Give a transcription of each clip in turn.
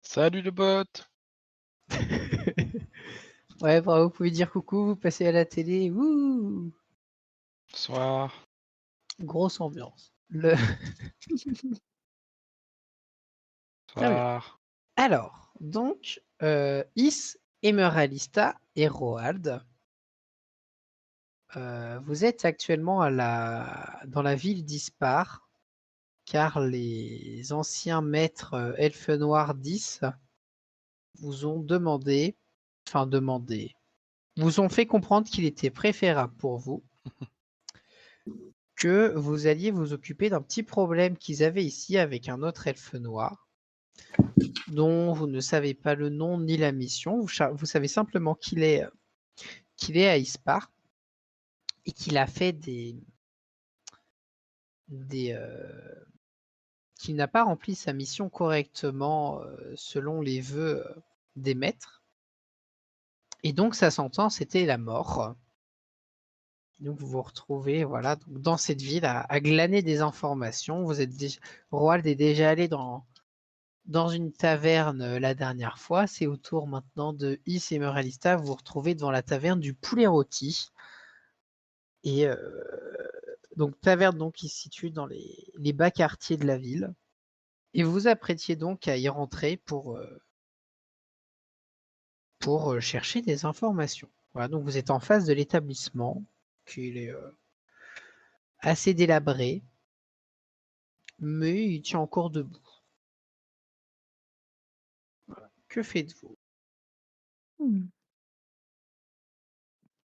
Salut le bot. Ouais, bravo, vous pouvez dire coucou, vous passez à la télé. Wouh! Bonsoir. Grosse ambiance. Très bien. Bonsoir. Alors, donc, Is, Emeralista et Roald, vous êtes actuellement dans la ville d'Ispar, car les anciens maîtres elfes noirs d'Is vous ont vous ont fait comprendre qu'il était préférable pour vous que vous alliez vous occuper d'un petit problème qu'ils avaient ici avec un autre elfe noir, dont vous ne savez pas le nom ni la mission. Vous savez simplement qu'il est à Ispar et qu'il a fait qu'il n'a pas rempli sa mission correctement selon les vœux des maîtres. Et donc sa sentence était la mort. Donc vous vous retrouvez voilà, donc dans cette ville à glaner des informations. Roald est déjà allé dans une taverne la dernière fois. C'est au tour maintenant de Is et Moralista. Vous vous retrouvez devant la taverne du Poulet Rôti. Et donc taverne donc, qui se situe dans les bas quartiers de la ville. Et vous vous apprêtiez donc à y rentrer pour chercher des informations. Voilà, donc vous êtes en face de l'établissement, qui est assez délabré, mais il tient encore debout. Voilà. Que faites-vous?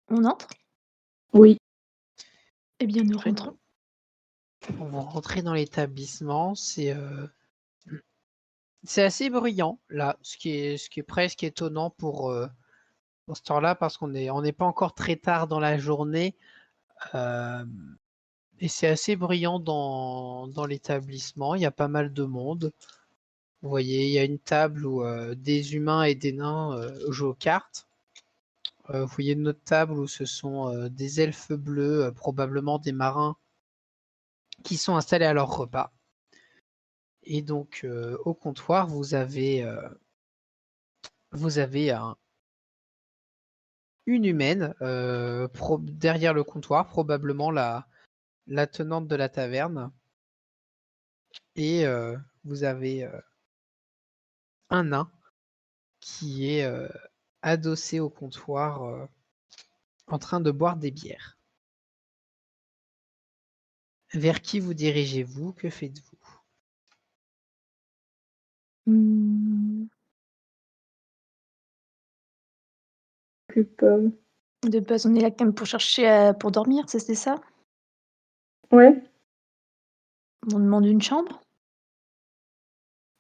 On entre? Oui. Eh bien, nous Très rentrons. bien. Vous rentrez dans l'établissement, c'est assez bruyant là, ce qui est presque étonnant pour ce temps-là, parce qu'on n'est pas encore très tard dans la journée. Et c'est assez bruyant dans l'établissement. Il y a pas mal de monde. Vous voyez, il y a une table où des humains et des nains jouent aux cartes. Vous voyez une autre table où ce sont des elfes bleus, probablement des marins, qui sont installés à leur repas. Et donc, au comptoir, vous avez une humaine derrière le comptoir, probablement la tenante de la taverne. Et vous avez un nain qui est adossé au comptoir en train de boire des bières. Vers qui vous dirigez-vous? Que faites-vous? De base, on est là quand même pour chercher pour dormir, c'était ça? Ouais, On demande une chambre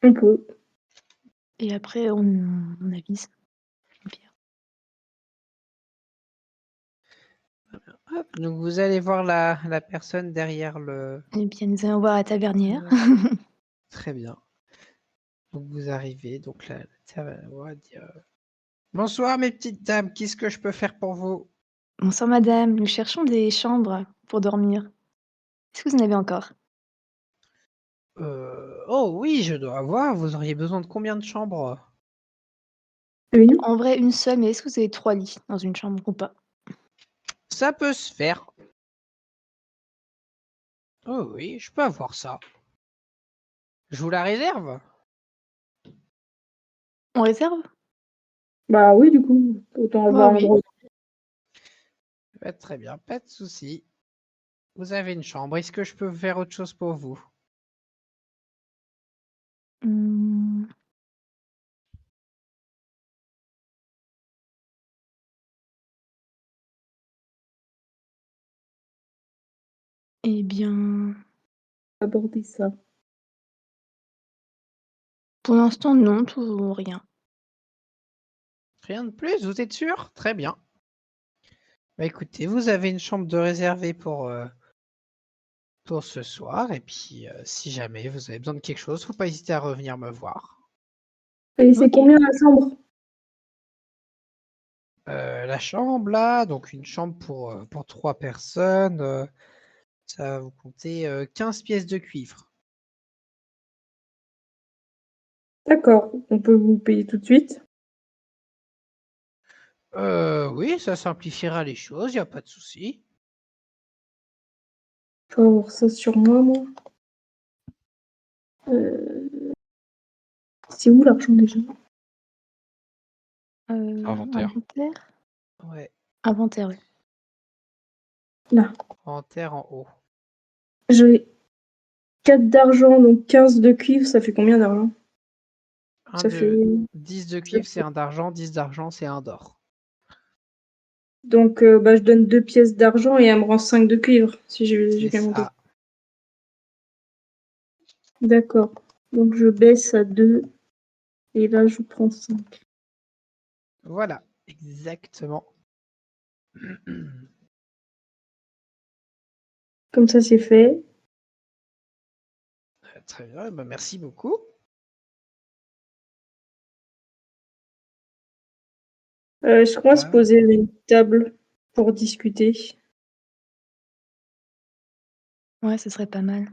on peut. et après on avise. Au pire. Hop, donc vous allez voir la personne derrière le... Eh bien, nous allons voir la tavernière. Très bien. Donc vous arrivez, donc la taverne va dire bonsoir mes petites dames, qu'est-ce que je peux faire pour vous? Bonsoir madame, nous cherchons des chambres pour dormir. Est-ce que vous en avez encore? Oh oui, je dois avoir. Vous auriez besoin de combien de chambres? Une. En vrai, une seule, mais est-ce que vous avez 3 lits dans une chambre ou pas? Ça peut se faire. Oh oui, je peux avoir ça. Je vous la réserve? On réserve? Bah oui, du coup, autant Bah avoir un oui. endroit. Très bien, pas de souci. Vous avez une chambre. Est-ce que je peux faire autre chose pour vous? Mmh. Eh bien, Aborder ça. pour l'instant, non, tout rien. Rien de plus, vous êtes sûr? Très bien. Bah écoutez, vous avez une chambre de réservée pour ce soir. Et puis, si jamais vous avez besoin de quelque chose, faut pas hésiter à revenir me voir. Et c'est Ok. combien la chambre? La chambre, là, donc une chambre pour 3 personnes, ça va vous compter 15 pièces de cuivre. D'accord, on peut vous payer tout de suite. Oui, ça simplifiera les choses, il n'y a pas de souci. Faut avoir ça sur moi. Euh, C'est où l'argent déjà? Inventaire. Inventaire? Ouais, Inventaire, ouais. Là. inventaire en haut. J'ai 4 d'argent, donc 15 de cuivre, ça fait combien d'argent? Un Ça de fait... 10 de ça cuivre, c'est fait- un d'argent, 10 d'argent, c'est un d'or. Donc bah, je donne 2 pièces d'argent et elle me rend 5 de cuivre, si j'ai C'est bien compris. ça. D'accord. Donc je baisse à 2 et là je prends 5. Voilà, exactement. Comme ça c'est fait. Très bien, bah, merci beaucoup. Je crois se Ah, poser à une table pour discuter. Ouais, ce serait pas mal.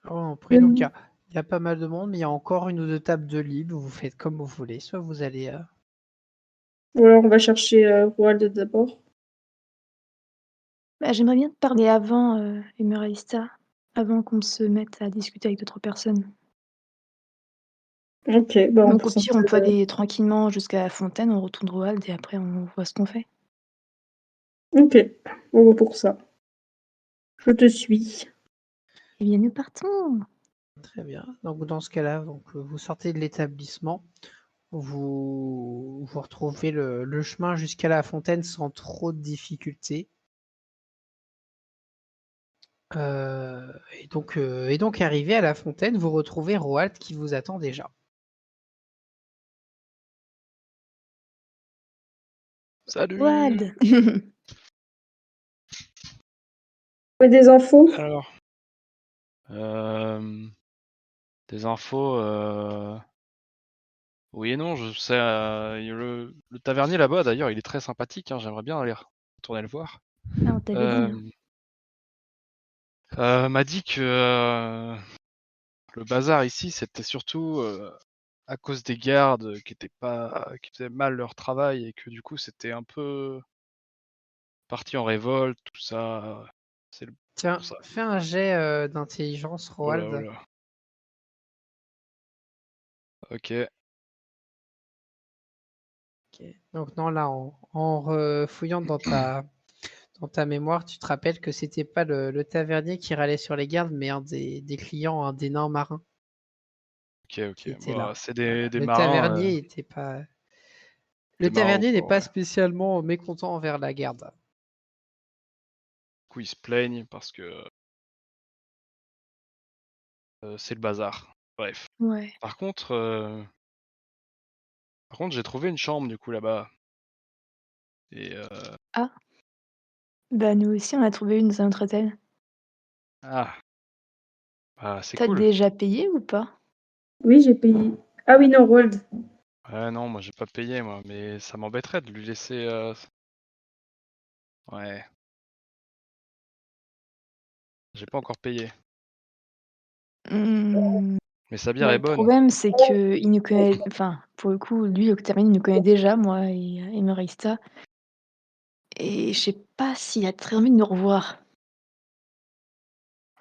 on prie, donc il y a pas mal de monde, mais il y a encore une ou deux tables de libre. Vous faites comme vous voulez. Soit vous allez. Ou alors on va chercher Roald d'abord. Bah, j'aimerais bien te parler avant, Emeralista, avant qu'on se mette à discuter avec d'autres personnes. Ok, bah on Donc peut au pire, on peut s'installer. aller tranquillement jusqu'à la fontaine, on retourne Roald et après on voit ce qu'on fait. Ok, on va pour ça. Je te suis. Eh bien, nous partons! Très bien. Donc dans ce cas-là, vous sortez de l'établissement. Vous retrouvez le chemin jusqu'à la fontaine sans trop de difficultés. Et donc arrivé à la fontaine, vous retrouvez Roald qui vous attend déjà. Salut. Roald! Ouais, des infos? Alors, euh, des infos. Oui et non, je sais. Le tavernier là-bas, d'ailleurs, il est très sympathique. Hein, j'aimerais bien aller retourner le voir. Ah, on t'avait dit, hein. M'a dit que le bazar ici, c'était surtout à cause des gardes qui faisaient mal leur travail et que du coup, c'était un peu parti en révolte, tout ça. C'est Tiens, pour ça. fais un jet d'intelligence, Oh là, oh Roald. là. Ok. Ok. Donc non, là, en refouillant dans ta mémoire, tu te rappelles que c'était pas le tavernier qui râlait sur les gardes, mais un des clients, un des nains marins qui Ok. était Bon, là. c'est Voilà. des Le marins. tavernier était pas. Le Des marins au tavernier n'est port, pas ouais. spécialement mécontent envers la garde. Du coup, ils se plaignent parce que c'est le bazar. Bref. Ouais. Par contre, j'ai trouvé une chambre du coup là-bas. Et Ah! Bah, nous aussi, on a trouvé une dans un autre hôtel. ah, bah c'est T'as cool. déjà payé ou pas? Oui, j'ai payé. Ah oui, non, Roald. Ouais, non, moi j'ai pas payé moi, mais ça m'embêterait de lui laisser. Ouais, j'ai pas encore payé. Mmh, Mais sa bière bah, est le bonne. problème, c'est qu'il nous connaît enfin, pour le coup, lui, le tavernier, il nous connaît déjà, moi et Emeralista et je sais pas s'il a très envie de nous revoir.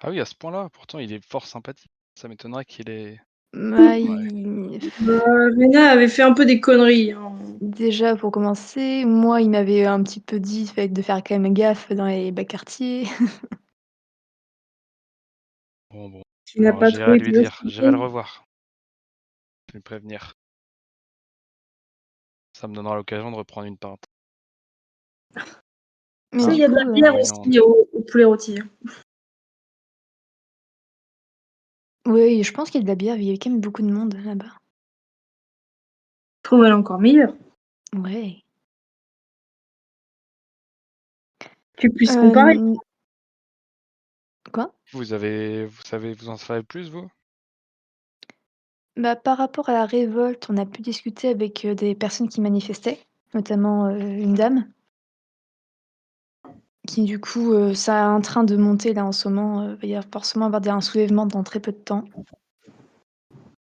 Ah oui, à ce point-là, pourtant il est fort sympathique. Ça m'étonnerait qu'il ait. Bah, Ouais. Lena avait fait un peu des conneries, hein. déjà, pour commencer, moi, il m'avait un petit peu dit de faire quand même gaffe dans les bas quartiers. Bon. Tu n'as Alors pas j'irai trop à été lui dire, j'irai le hospitalisé. revoir. Je vais le prévenir. Ça me donnera l'occasion de reprendre une pinte. Mais Ça, Hein? il du y a de coup, la bière Ah oui, non. aussi au poulet rôti. oui, je pense qu'il y a de la bière, il y avait quand même beaucoup de monde là-bas. Je trouve elle encore meilleure. Ouais. Tu puisses comparer. Quoi? Vous en savez plus vous? Bah, par rapport à la révolte, on a pu discuter avec, des personnes qui manifestaient, notamment, une dame qui du coup, ça est en train de monter là en ce moment, va y avoir forcément avoir un soulèvement dans très peu de temps.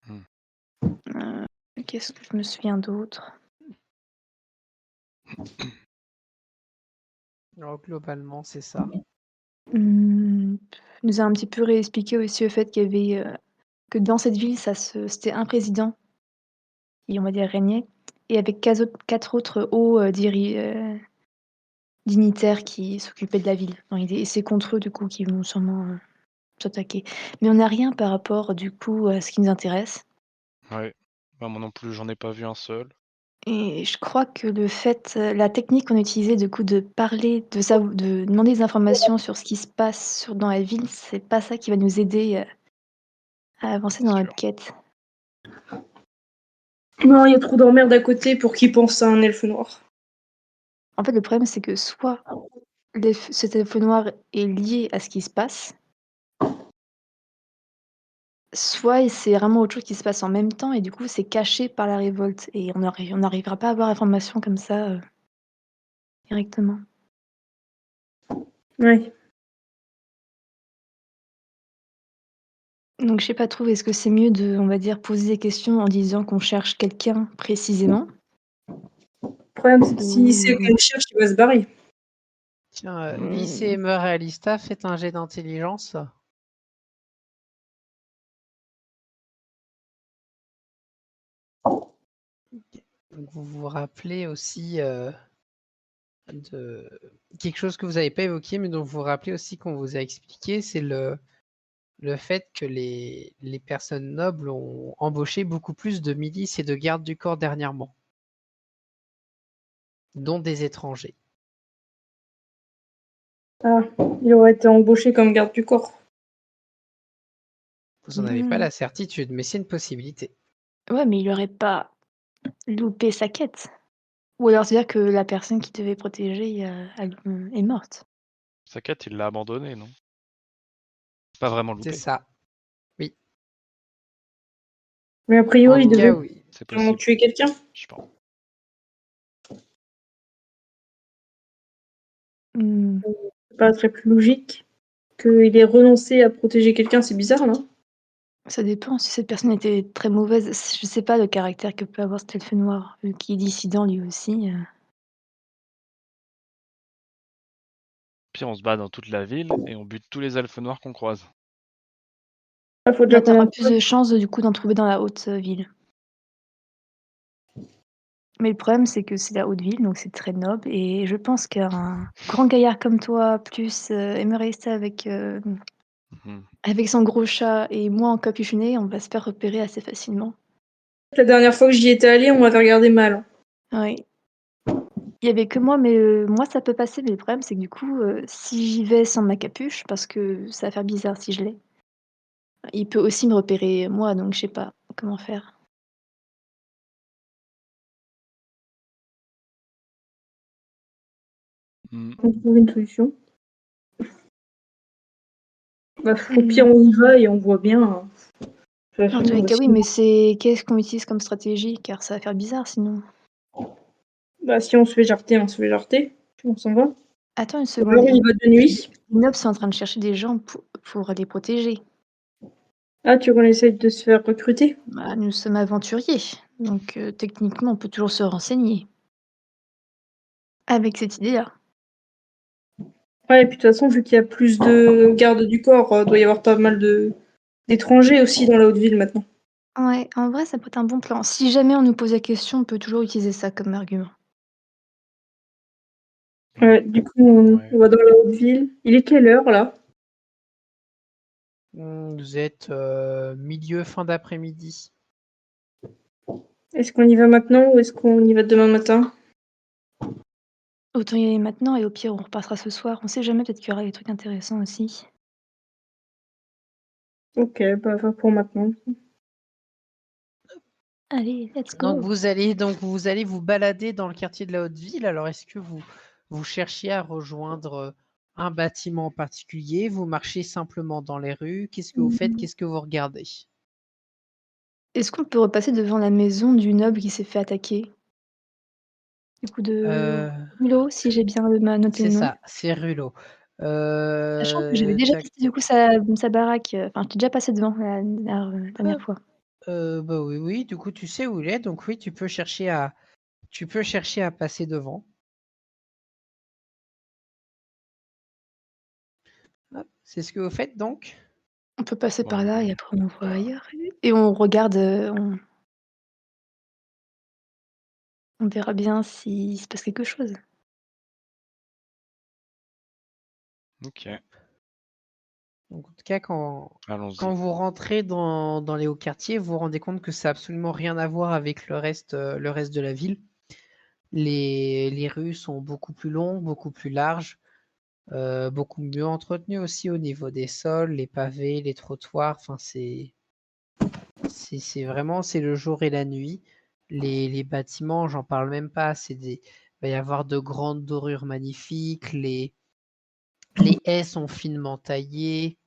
Mmh. Qu'est-ce que je me souviens d'autre? Alors, globalement, c'est ça. Il nous a un petit peu réexpliqué aussi le fait qu'il y avait, que dans cette ville, c'était un président qui, on va dire, régnait et avec 4 autres hauts, dignitaires qui s'occupaient de la ville. Et c'est contre eux, du coup, qu'ils vont sûrement, s'attaquer. Mais on n'a rien par rapport, du coup, à ce qui nous intéresse Ouais. Bah, moi non plus, j'en ai pas vu un seul. et je crois que le fait, la technique qu'on a utilisée, du coup, de parler, de demander des informations sur ce qui se passe dans la ville, c'est pas ça qui va nous aider, à avancer C'est dans sûr. notre quête. Non, il y a trop d'emmerdes à côté pour qu'ils pensent à un elfe noir. En fait, le problème, c'est que soit cet elfe noir est lié à ce qui se passe, soit c'est vraiment autre chose qui se passe en même temps et du coup, c'est caché par la révolte et on n'arrivera pas à avoir l'information comme ça, directement. Ouais. Donc je sais pas trop, est-ce que c'est mieux de, on va dire, poser des questions en disant qu'on cherche quelqu'un précisément? Le problème, c'est que si c'est Ou qu'elle cherche, il va se barrer. Tiens, Lys, mmh, Emer et Alista, faites un jet d'intelligence. Donc, vous vous rappelez aussi de quelque chose que vous n'avez pas évoqué, mais dont vous vous rappelez aussi qu'on vous a expliqué, c'est le fait que les personnes nobles ont embauché beaucoup plus de milices et de gardes du corps dernièrement, dont des étrangers. Ah, il aurait été embauché comme garde du corps. Vous n'en avez pas mmh, la certitude, mais c'est une possibilité. ouais, mais il aurait pas loupé sa quête. Ou alors c'est-à-dire que la personne qui devait protéger, est morte. Sa quête, il l'a abandonné, non? Pas vraiment C'est loupé. ça. Oui. Mais a En priori, il tout devait cas, oui. C'est vraiment possible, tuer quelqu'un. je pense. Mmh, Ça paraîtrait plus logique qu'il ait renoncé à protéger quelqu'un, c'est bizarre, non? ça dépend si cette personne était très mauvaise. Je sais pas le caractère que peut avoir cet elfe noir, vu qu'il est dissident lui aussi, Puis on se bat dans toute la ville et on bute tous les elfes noirs qu'on croise. Il faut déjà Là, tu qu'on en auras plus trouve. de chances, du coup, d'en trouver dans la haute, ville. Mais le problème, c'est que c'est la haute ville, donc c'est très noble et je pense qu'un grand gaillard comme toi, plus, Emerista Mmh. avec son gros chat et moi en capuchonné, on va se faire repérer assez facilement. La dernière fois que j'y étais allée, on m'avait regardé mal. Oui. Il y avait que moi, mais moi ça peut passer, mais le problème, c'est que du coup, si j'y vais sans ma capuche, parce que ça va faire bizarre si je l'ai, il peut aussi me repérer moi, donc je sais pas comment faire. Mmh. On trouve une solution. Bah, au pire, Mmh. on y va et on voit bien. De toute Dans façon, tous les cas, oui, si, mais c'est qu'est-ce qu'on utilise comme stratégie? Car ça va faire bizarre sinon. bah, si on se fait jarter, on se fait jarter. Puis on s'en va. Attends une Ou seconde, alors on y va de nuit. les nobles sont en train de chercher des gens pour les protéger. Ah, tu qu'on essaye de se faire recruter? Bah, nous sommes aventuriers, donc techniquement, on peut toujours se renseigner avec cette idée-là. Ouais, et puis de toute façon, vu qu'il y a plus de gardes du corps, doit y avoir pas mal d'étrangers aussi dans la haute ville maintenant. Ouais, en vrai, ça peut être un bon plan. Si jamais on nous pose la question, on peut toujours utiliser ça comme argument. Ouais, du coup, on Ouais. on va dans la haute ville. Il est quelle heure là? Vous êtes milieu, fin d'après-midi. Est-ce qu'on y va maintenant ou est-ce qu'on y va demain matin? Autant y aller maintenant et au pire, on repassera ce soir. On sait jamais, peut-être qu'il y aura des trucs intéressants aussi. Ok, bah va pour maintenant. Allez, let's Donc go! vous allez vous balader dans le quartier de la haute ville. Alors est-ce que vous cherchiez à rejoindre un bâtiment en particulier? Vous marchez simplement dans les rues? Qu'est-ce que vous faites? Mmh. Qu'est-ce que vous regardez? Est-ce qu'on peut repasser devant la maison du noble qui s'est fait attaquer? Du coup de Euh, Mulot, si j'ai bien noté C'est le nom. ça, c'est Rulot. Sachant que j'avais déjà Tac, visité du coup sa baraque, enfin j'étais déjà passée devant la dernière fois. bah oui, du coup tu sais où il est, donc oui, tu peux chercher à passer devant. Hop, c'est ce que vous faites donc? On peut passer par Bon, là et après on voit ailleurs et on regarde, on verra bien s'il se passe quelque chose. OK, Donc en tout cas, quand allons-y. vous rentrez dans les hauts quartiers, vous vous rendez compte que ça a absolument rien à voir avec le reste de la ville. Les rues sont beaucoup plus longues, beaucoup plus larges, beaucoup mieux entretenues aussi au niveau des sols, les pavés, les trottoirs. Enfin, c'est vraiment le jour et la nuit. Les bâtiments, j'en parle même pas. Il va y avoir de grandes dorures magnifiques. Les haies sont finement taillées.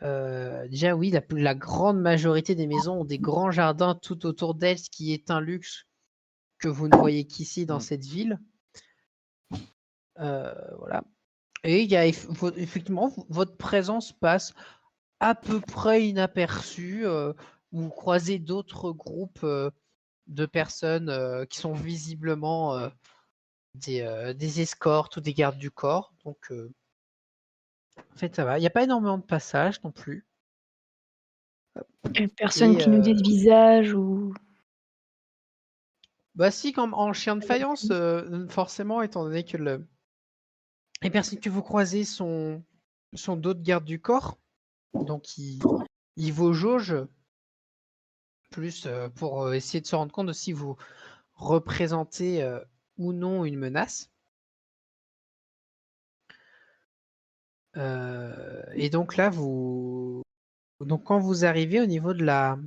Déjà, oui, la grande majorité des maisons ont des grands jardins tout autour d'elles, ce qui est un luxe que vous ne voyez qu'ici dans Mm. cette ville. Voilà. Et il y a effectivement, votre présence passe à peu près inaperçue. Vous croisez d'autres groupes de personnes qui sont visiblement des escortes ou des gardes du corps. Donc, en fait, ça va. Il n'y a pas énormément de passages non plus. Personne Et qui nous dit le visage ou bah si, comme en chien de faïence, forcément, étant donné que les personnes que vous croisez sont d'autres gardes du corps, donc ils vous jaugent plus pour essayer de se rendre compte de si vous représentez ou non une menace. Et donc là, donc quand vous arrivez au niveau de la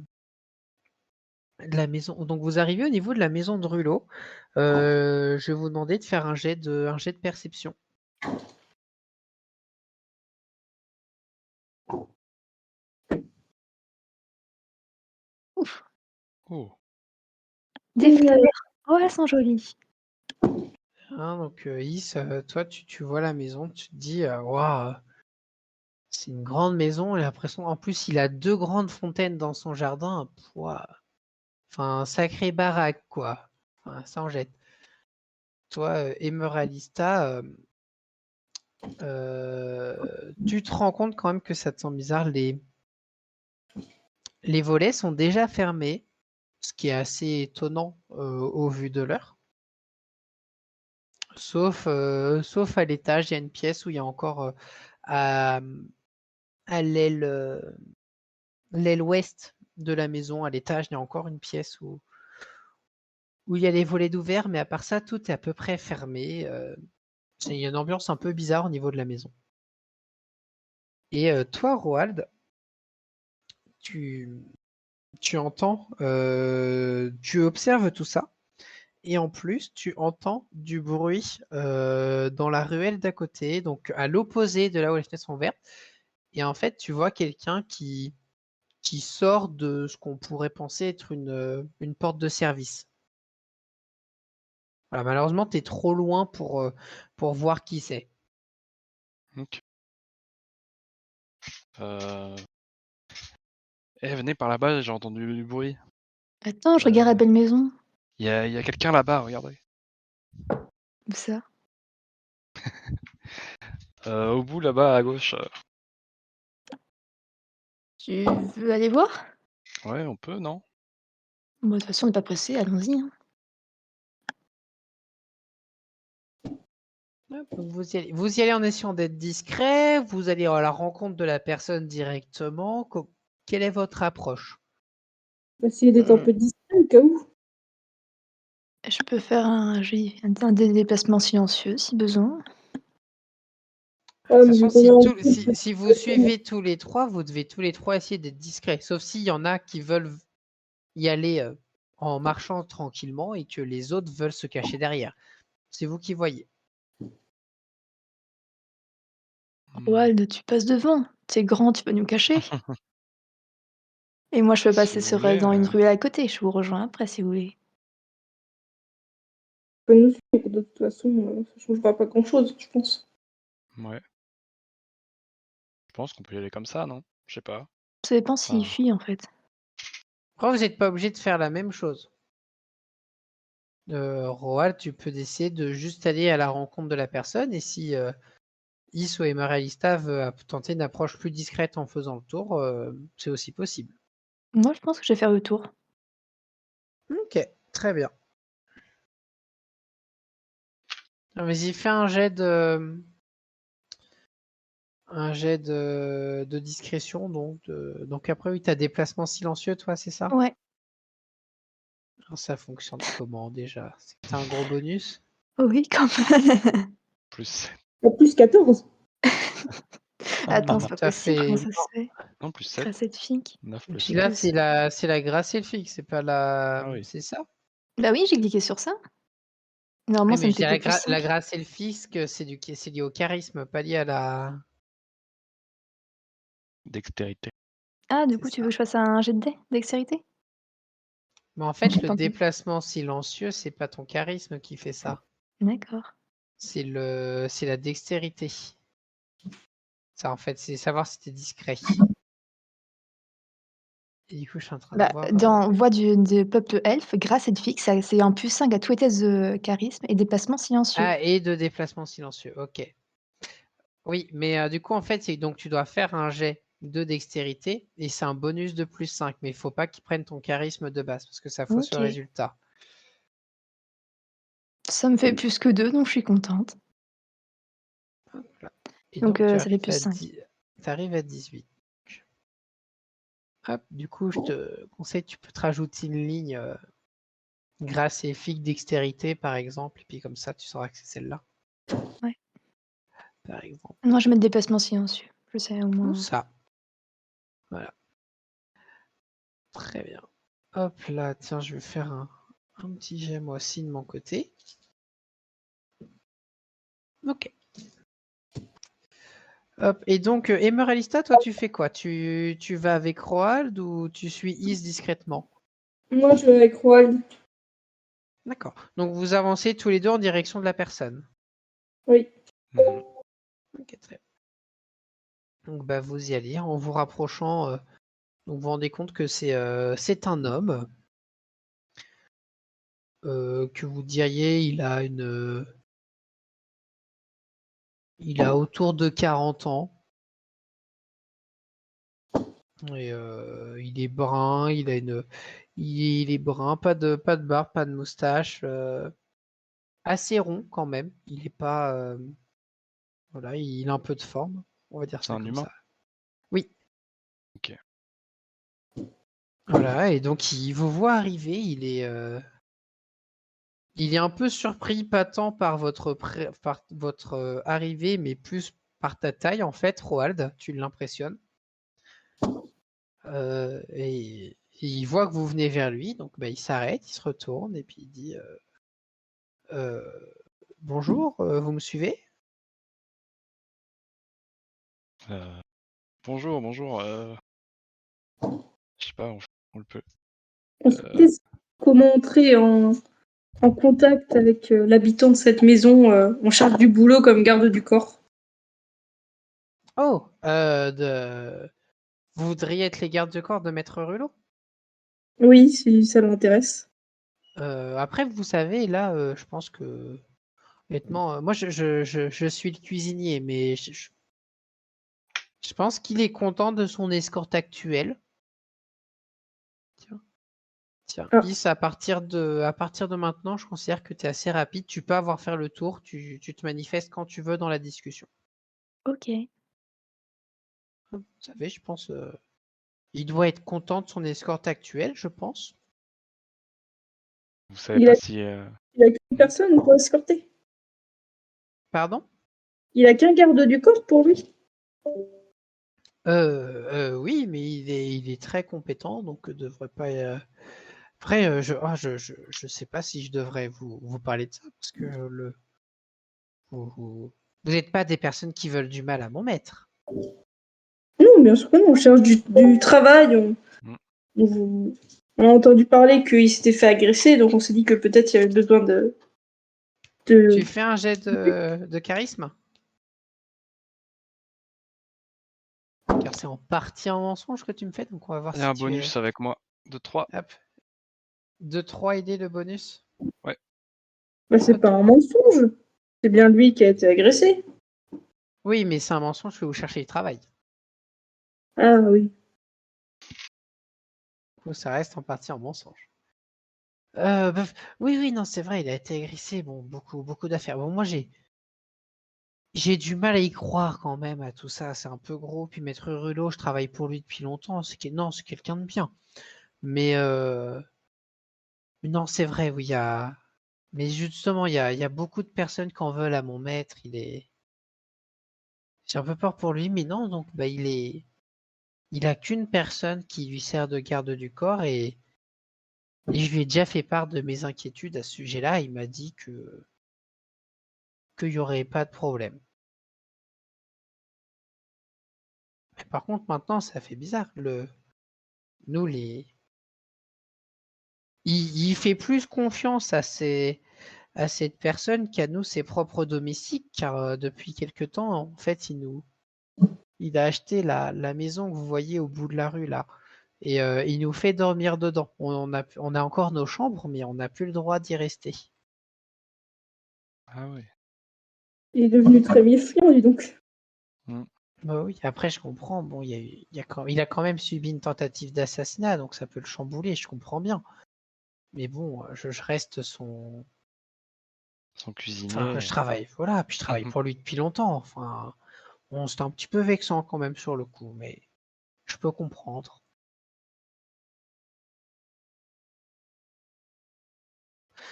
maison, donc vous arrivez au niveau de la maison de Rulot, je vais vous demander de faire un jet de perception. ouf, Oh, des fleurs. Oh, elles sont jolies. Hein, donc Is, toi tu vois la maison, tu te dis waouh, c'est une grande maison et l'impression, en plus il a 2 grandes fontaines dans son jardin. Pouah. Enfin, sacré baraque quoi. Enfin, ça en jette. Toi, Emeralista, tu te rends compte quand même que ça te semble bizarre. Les volets sont déjà fermés, ce qui est assez étonnant au vu de l'heure. Sauf à l'étage, il y a une pièce où il y a encore à l'aile ouest de la maison, à l'étage, il y a encore une pièce où il y a les volets d'ouvert, mais à part ça, tout est à peu près fermé. Il y a une ambiance un peu bizarre au niveau de la maison. Et toi, Roald, tu entends, tu observes tout ça, et en plus, tu entends du bruit dans la ruelle d'à côté, donc à l'opposé de là où les fenêtres sont ouvertes. Et en fait, tu vois quelqu'un qui sort de ce qu'on pourrait penser être une porte de service. Voilà, malheureusement, tu es trop loin pour voir qui c'est. OK. Venez par là-bas, j'ai entendu du bruit. Attends, je regarde la belle maison. Il y a quelqu'un là-bas, regardez. Où ça? Au bout là-bas à gauche. Tu veux aller voir? Ouais, on peut, non? Bon, de toute façon, on n'est pas pressé, allons-y, hein. Hop, donc vous y allez en essayant d'être discret, vous allez à la rencontre de la personne directement. Quelle est votre approche? Essayer d'être un peu discret au cas où. Je peux faire un déplacement silencieux si besoin. De toute Mais façon, vu qu'on est en groupe, si vous suivez tous les trois, vous devez tous les trois essayer d'être discrets. Sauf s'il y en a qui veulent y aller en marchant tranquillement et que les autres veulent se cacher derrière. C'est vous qui voyez. Roald, tu passes devant. T'es grand, tu peux nous cacher. Et moi, je peux Si passer vous voulez, dans une ruelle à côté. Je vous rejoins après si vous voulez. pas nous suivre. De toute façon, ça changera pas grand-chose, je pense. Ouais. Je pense qu'on peut y aller comme ça, non? Je sais pas. Ça dépend s'il Ah. fuit, en fait. Après, vous n'êtes pas obligé de faire la même chose. Roald, tu peux essayer de juste aller à la rencontre de la personne et si Is ou Emeralista veut tenter une approche plus discrète en faisant le tour, c'est aussi possible. Moi, je pense que je vais faire le tour. Ok, très bien. Vas-y, fais un jet de discrétion. Donc après, oui, tu as déplacement silencieux, toi, c'est ça? Ouais. Alors, ça fonctionne comment déjà? C'est un gros bonus? Oui, quand même. Plus Plus 14. Attends, Non, c'est pas t'as possible. Comment fait. ça se fait? non, plus 7. Grâce à cette fille. 9 Et plus puis 7. Là, plus. c'est la grâce elfique, c'est pas la. Ah oui. C'est ça? Bah oui, j'ai cliqué sur ça. Normalement, Oui, ça mais me je fait dirais que plus la 5. grâce elfique, c'est lié au charisme, pas lié à la. Dextérité. Ah, du C'est coup, tu ça. veux que je fasse un jet de dé dextérité? Mais en fait, le Tant pis. déplacement silencieux, c'est pas ton charisme qui fait ça. D'accord. C'est la dextérité. Ça, en fait, c'est savoir si t'es discret. Et du coup, je suis en train de Bah, voir. dans Voix de peuple elfe, grâce et de fixe, c'est un plus 5 à tous les tests de charisme et déplacement silencieux. Ah, et de déplacement silencieux. Ok. Oui, mais du coup, en fait, c'est donc tu dois faire un jet de dextérité et c'est un bonus de plus 5. Mais il faut pas qu'il prenne ton charisme de base parce que ça fausse le Ok. résultat. Ça me fait plus que 2, donc je suis contente. Hop là. Et Donc, donc, tu ça fait arrives plus 5. t'arrives à 18. Hop, du coup, je te conseille, tu peux te rajouter une ligne grâce et figue dextérité, par exemple, et puis comme ça, tu sauras que c'est celle-là. Ouais. Par exemple. Non, je vais mettre déplacement silencieux. Je sais au Ou moins. ça. Voilà. Très bien. Hop là, tiens, je vais faire un petit jet moi aussi de mon côté. Ok. Hop, et donc, Emeralista, toi, tu fais quoi? Tu vas avec Roald ou tu suis Is discrètement? Moi, je vais avec Roald. D'accord. Donc, vous avancez tous les deux en direction de la personne. Oui. Mhm. Ok, très bien. Donc, bah, vous y allez en vous rapprochant. Donc, vous vous rendez compte que c'est un homme que vous diriez, il a autour de 40 ans. Et il est brun, il est brun, pas de barbe, pas de moustache, assez rond quand même. Il est pas, voilà, il a un peu de forme, on va dire C'est ça un comme humain? ça. Oui. Ok. Voilà, et donc il vous voit arriver, il est un peu surpris, pas tant par votre arrivée, mais plus par ta taille en fait, Roald, tu l'impressionnes. Et il voit que vous venez vers lui, donc bah, il s'arrête, il se retourne et puis il dit bonjour, vous me suivez? Bonjour, bonjour. Je sais pas, on le peut. On se demandait comment entrer en contact avec l'habitant de cette maison en charge du boulot comme garde du corps. Oh, vous voudriez être les gardes de corps de Maître Rulot? Oui, si ça l'intéresse. Après, vous savez, là, je pense que, honnêtement, moi, je suis le cuisinier, mais je pense qu'il est content de son escorte actuelle. Tiens, Ah. Is, à partir de maintenant, je considère que tu es assez rapide. Tu peux avoir faire le tour. Tu te manifestes quand tu veux dans la discussion. Ok. Vous savez, je pense, il doit être content de son escorte actuelle, je pense. Vous savez Il pas a, si. il a qu'une personne pour escorter. Pardon? Il a qu'un garde du corps pour lui. Oui, mais il est très compétent, donc devrait pas. Après, je sais pas si je devrais vous parler de ça, parce que vous n'êtes pas des personnes qui veulent du mal à mon maître. Non, bien sûr que non. On cherche du travail. Mm. On a entendu parler qu'il s'était fait agresser, donc on s'est dit que peut-être il y avait besoin Tu fais un jet de charisme? Car c'est en partie un mensonge que tu me fais, donc on va voir Il y a si un tu bonus avec moi de 3. Hop. De 3 idées de bonus. Bah, c'est Ok. pas un mensonge. C'est bien lui qui a été agressé. Oui, mais c'est un mensonge que vous cherchez du travail. Ah oui. Du coup, ça reste en partie un mensonge. Oui, non, c'est vrai, il a été agressé. Bon, beaucoup d'affaires. Bon, moi, j'ai du mal à y croire quand même à tout ça. C'est un peu gros. Puis Maître Rulot, je travaille pour lui depuis longtemps. Non, c'est quelqu'un de bien. Mais non, c'est vrai, oui, mais justement, il y a beaucoup de personnes qui en veulent à mon maître. J'ai un peu peur pour lui, mais non, donc bah, il a qu'une personne qui lui sert de garde du corps et je lui ai déjà fait part de mes inquiétudes à ce sujet-là. Il m'a dit qu'il n'y aurait pas de problème. Mais par contre, maintenant, ça fait bizarre. Nous, il fait plus confiance à cette personne qu'à nous, ses propres domestiques, car depuis quelque temps, en fait, il a acheté la maison que vous voyez au bout de la rue, là. Et il nous fait dormir dedans. On a encore nos chambres, mais on n'a plus le droit d'y rester. Ah oui. Il est devenu très méfiant, dis donc. Bah oui, après je comprends. Bon, il a quand même subi une tentative d'assassinat, donc ça peut le chambouler, je comprends bien. Mais bon, je reste son. Son Enfin, cuisinier. je travaille, voilà, puis je travaille pour lui depuis longtemps. Enfin, bon, c'était un petit peu vexant quand même sur le coup, mais je peux comprendre.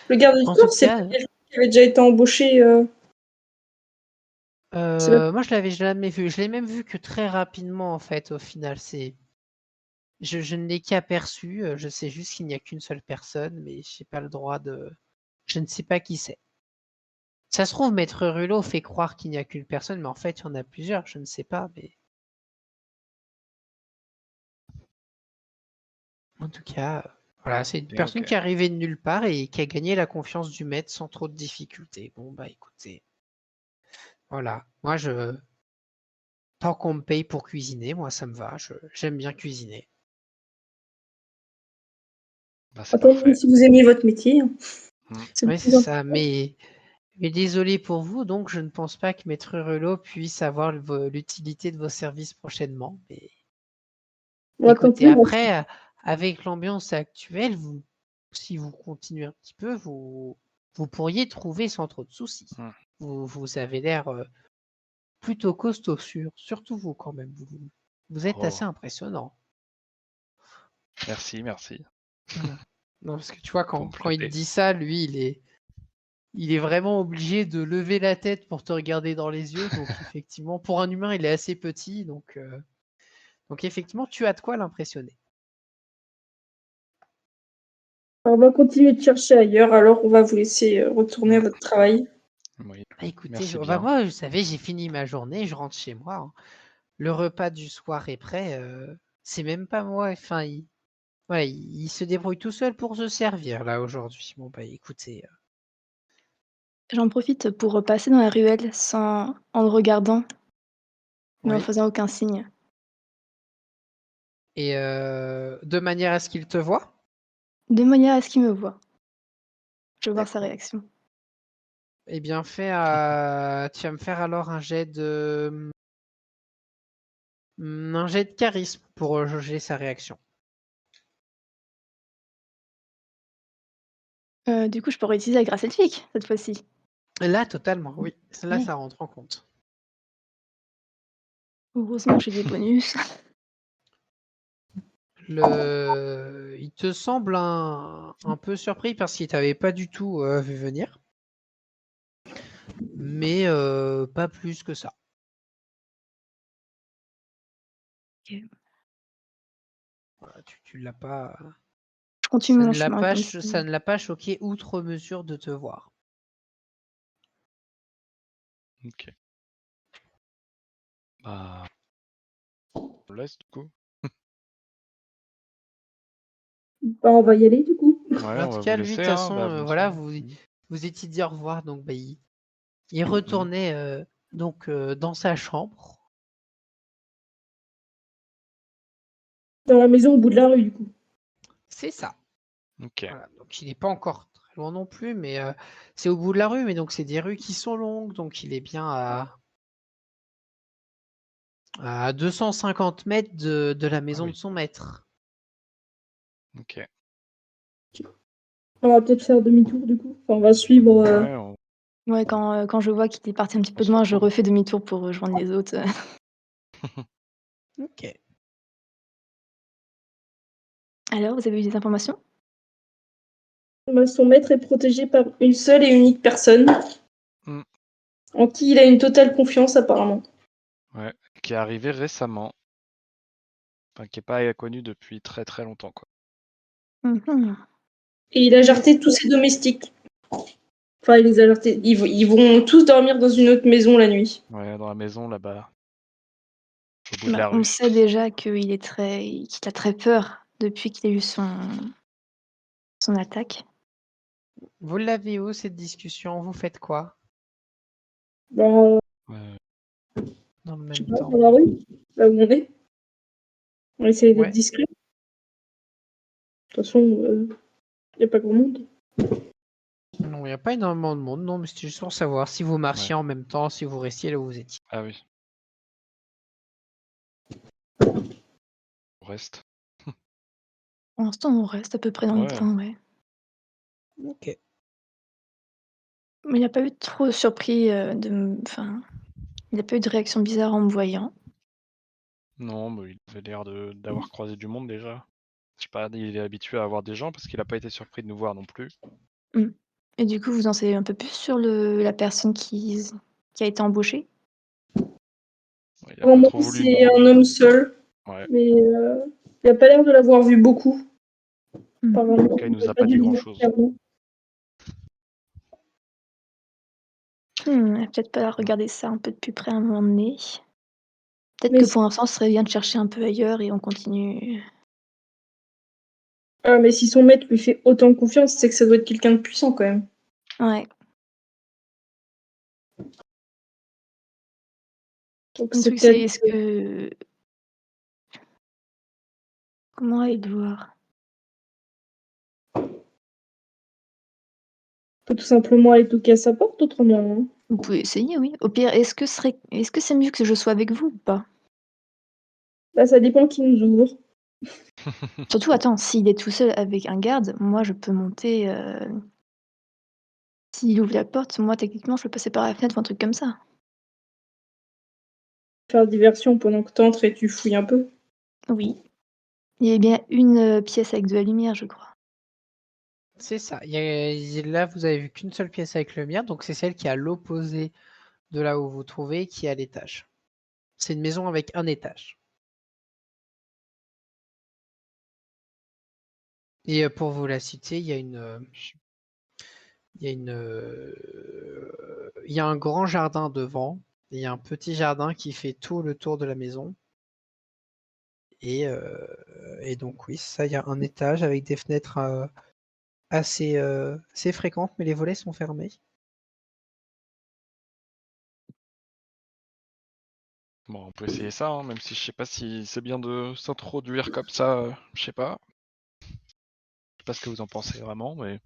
Le garde du En tout corps, c'est pas cas, quelqu'un qui avait déjà été embauché. C'est pas- moi je l'avais jamais vu. Je l'ai même vu que très rapidement en fait. Au final, je ne l'ai qu'aperçu. Je sais juste qu'il n'y a qu'une seule personne, mais j'ai pas le droit de. Je ne sais pas qui c'est. Ça se trouve, Maître Rulot fait croire qu'il n'y a qu'une personne, mais en fait, il y en a plusieurs. Je ne sais pas, mais en tout cas, voilà, c'est une personne Ok. qui est arrivée de nulle part et qui a gagné la confiance du maître sans trop de difficultés. Bon, bah écoutez, voilà. Moi, tant qu'on me paye pour cuisiner, moi, ça me va. J'aime bien cuisiner. Bah, c'est Attendez, parfait. si vous aimez votre métier, hein. C'est le Oui, c'est plus ça. important. Mais désolé pour vous, donc je ne pense pas que Maître Rulot puisse avoir l'utilité de vos services prochainement. Mais Bon, tant écoutez, pis, merci. après, avec l'ambiance actuelle, si vous continuez un petit peu, vous pourriez trouver sans trop de soucis. Hmm. Vous avez l'air plutôt costaud, surtout vous quand même. Vous êtes Oh, assez impressionnant. merci. Voilà. Non, parce que tu vois, Pour me quand il te flatter. dit ça, lui, il est vraiment obligé de lever la tête pour te regarder dans les yeux. Donc, effectivement, pour un humain, il est assez petit. Donc effectivement, tu as de quoi l'impressionner. On va continuer de chercher ailleurs, alors on va vous laisser retourner à votre travail. Oui. Bah, écoutez, Merci bah, bien. moi, vous savez, j'ai fini ma journée, je rentre chez moi, hein. Le repas du soir est prêt. C'est même pas moi. Enfin, voilà, il se débrouille tout seul pour se servir là aujourd'hui. Bon bah écoutez. J'en profite pour repasser dans la ruelle en le regardant, mais en Oui. faisant aucun signe. Et de manière à ce qu'il te voie. De manière à ce qu'il me voie. Je veux voir sa D'accord. réaction. Eh bien, tu vas me faire alors un jet de charisme pour jauger sa réaction. Du coup, je pourrais utiliser la grâce elfique, cette fois-ci. Là, totalement, oui. Là, Oui. ça rentre en compte. Heureusement, j'ai des bonus. Il te semble un peu surpris parce qu'il t'avait pas du tout vu venir. Mais pas plus que ça. Ok. Voilà, tu l'as pas. Je continue mon chemin comme si... Ça ne l'a pas choqué outre mesure de te voir. Ok. Bah, on laisse du coup. Bah, on va y aller du coup. Ouais, En on tout va vous cas, lui, de toute laisser. Hein. façon, Bah, bonne voilà, soirée. vous étiez dit au revoir, donc il retournait donc dans sa chambre. Dans la maison au bout de la rue, du coup. C'est ça. Ok. Voilà. Donc il n'est pas encore très loin non plus, mais c'est au bout de la rue, mais donc c'est des rues qui sont longues, donc il est bien à 250 mètres de la maison oui. de son maître. Ok. On va peut-être faire demi-tour, du coup. Enfin, on va suivre. Ouais, Ouais, quand je vois qu'il est parti un petit on peu se de loin, je retourne. refais demi-tour pour rejoindre les autres. Ok. Alors, vous avez eu des informations? Son maître est protégé par une seule et unique personne, Mm. en qui il a une totale confiance, apparemment. Ouais. Qui est arrivé récemment. Enfin, qui n'est pas connu depuis très très longtemps, quoi. Mhm. Et il a jarté tous ses domestiques. Enfin, il les a jartés. Ils vont tous dormir dans une autre maison la nuit. Ouais, dans la maison là-bas, au bout de Bah, la on rue. sait déjà qu'il a très peur depuis qu'il a eu son attaque. Vous l'avez où cette discussion? Vous faites quoi Dans, dans le je sais même pas, temps? dans la rue, là où on est. On essaye d'être Ouais. discret. De toute façon, il n'y a pas grand monde. Non, il n'y a pas énormément de monde. Non, mais c'était juste pour savoir si vous marchiez Ouais. en même temps, si vous restiez là où vous étiez. Ah oui. On reste. Pour l'instant, on reste à peu près dans le Ouais. temps, ouais. Ok. Mais il n'a pas eu trop surpris enfin, il n'a pas eu de réaction bizarre en me voyant. Non, mais il avait l'air d'avoir croisé du monde déjà. Je sais pas, il est habitué à avoir des gens parce qu'il a pas été surpris de nous voir non plus. Et du coup, vous en savez un peu plus sur la personne qui a été embauchée? Ouais, il a pas Vraiment, trop voulu c'est nous. un homme seul, Ouais. mais il n'a pas l'air de l'avoir vu beaucoup. Mhm. En Apparemment, tout cas, il nous il a n'a pas pas dû dit le voir grand-chose. clairement. Peut-être pas regarder ça un peu de plus près à un moment donné. Peut-être Mais, que pour l'instant, ce serait bien de chercher un peu ailleurs et on continue. mais si son maître lui fait autant confiance, c'est que ça doit être quelqu'un de puissant quand même. Ouais. Donc Le c'est truc, c'est peut-être est-ce que. Comment Edouard? peut tout simplement aller toquer à sa porte autrement. Hein. Vous pouvez essayer, oui. Au pire, est-ce que c'est mieux que je sois avec vous ou pas? Bah, ça dépend qui nous ouvre. Surtout, attends, s'il est tout seul avec un garde, moi, je peux monter. S'il ouvre la porte, moi, techniquement, je peux passer par la fenêtre ou un truc comme ça. Faire diversion pendant que t'entres et tu fouilles un peu. Oui. Il y a bien une pièce avec de la lumière, je crois. C'est ça. Là, vous avez vu qu'une seule pièce avec lumière, donc c'est celle qui est à l'opposé de là où vous trouvez, qui est à l'étage. C'est une maison avec un étage. Et pour vous la citer, il y a un grand jardin devant, et il y a un petit jardin qui fait tout le tour de la maison. Et donc oui, ça, il y a un étage avec des fenêtres assez fréquentes, mais les volets sont fermés. Bon, on peut essayer ça, hein, même si je sais pas si c'est bien de s'introduire comme ça. Je sais pas. Je sais pas ce que vous en pensez vraiment, mais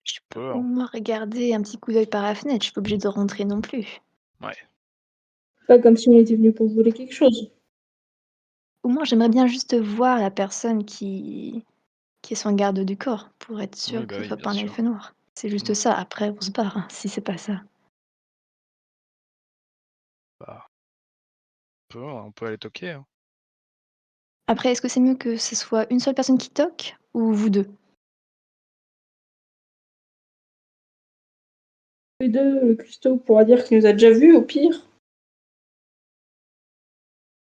Je peux peu, au hein. moins regarder un petit coup d'œil par la fenêtre, je suis pas obligée de rentrer non plus. Ouais. Pas comme si on était venu pour voler quelque chose. Au moins, j'aimerais bien juste voir la personne qui est son garde du corps, pour être Oui, sûre bah que ce oui, soit bien pas un sûr. elfe noir. C'est juste Mm. ça, après on se barre, hein, si c'est pas ça. Bah, on peut aller toquer, hein. Après, est-ce que c'est mieux que ce soit une seule personne qui toque, ou vous deux? Les deux, le cuistot pourra dire qu'il nous a déjà vus, au pire.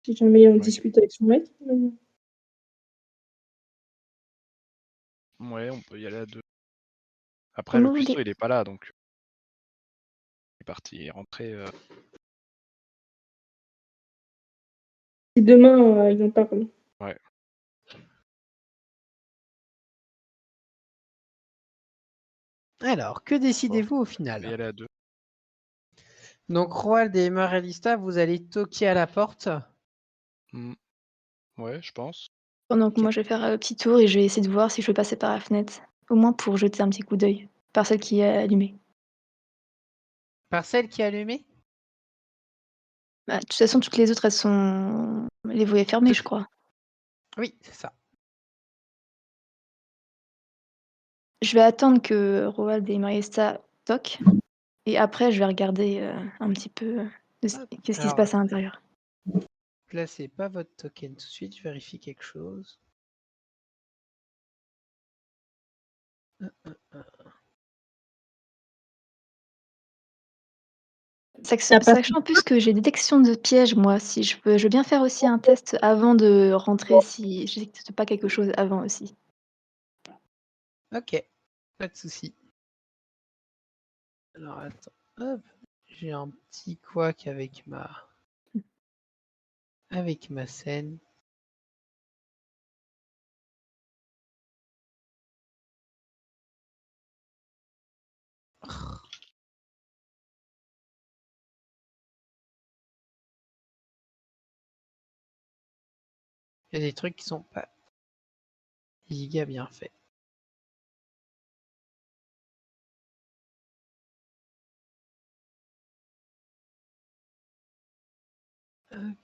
Si jamais on Oui. discute avec son maître. Ouais, on peut y aller à deux. Après, Comment le vous cuistot, voulez? il est pas là, donc il est parti, il est rentré. Si demain, il en parle. Ouais. Alors, que décidez-vous au On va y final? aller à 2. Donc, Roald et Emeraldista, vous allez toquer à la porte. Ouais, je pense. Pendant que Ok. moi, je vais faire un petit tour et je vais essayer de voir si je peux passer par la fenêtre. Au moins pour jeter un petit coup d'œil. Par celle qui est allumée. Par celle qui est allumée? Bah, de toute façon, toutes les autres, elles sont. Les volets fermés, je crois. Oui, c'est ça. Je vais attendre que Roald et Mariesta toquent. Et après, je vais regarder un petit peu qu'est-ce qui se Alors, passe à l'intérieur. placez pas votre token tout de suite, je vérifie quelque chose. Sachant en plus que j'ai détection de piège, moi, si je veux bien faire aussi un test avant de rentrer si je détecte pas quelque chose avant aussi. Ok, pas de souci. Alors attends, hop, j'ai un petit couac avec ma scène. Il y a des trucs qui sont pas giga bien faits. Hop.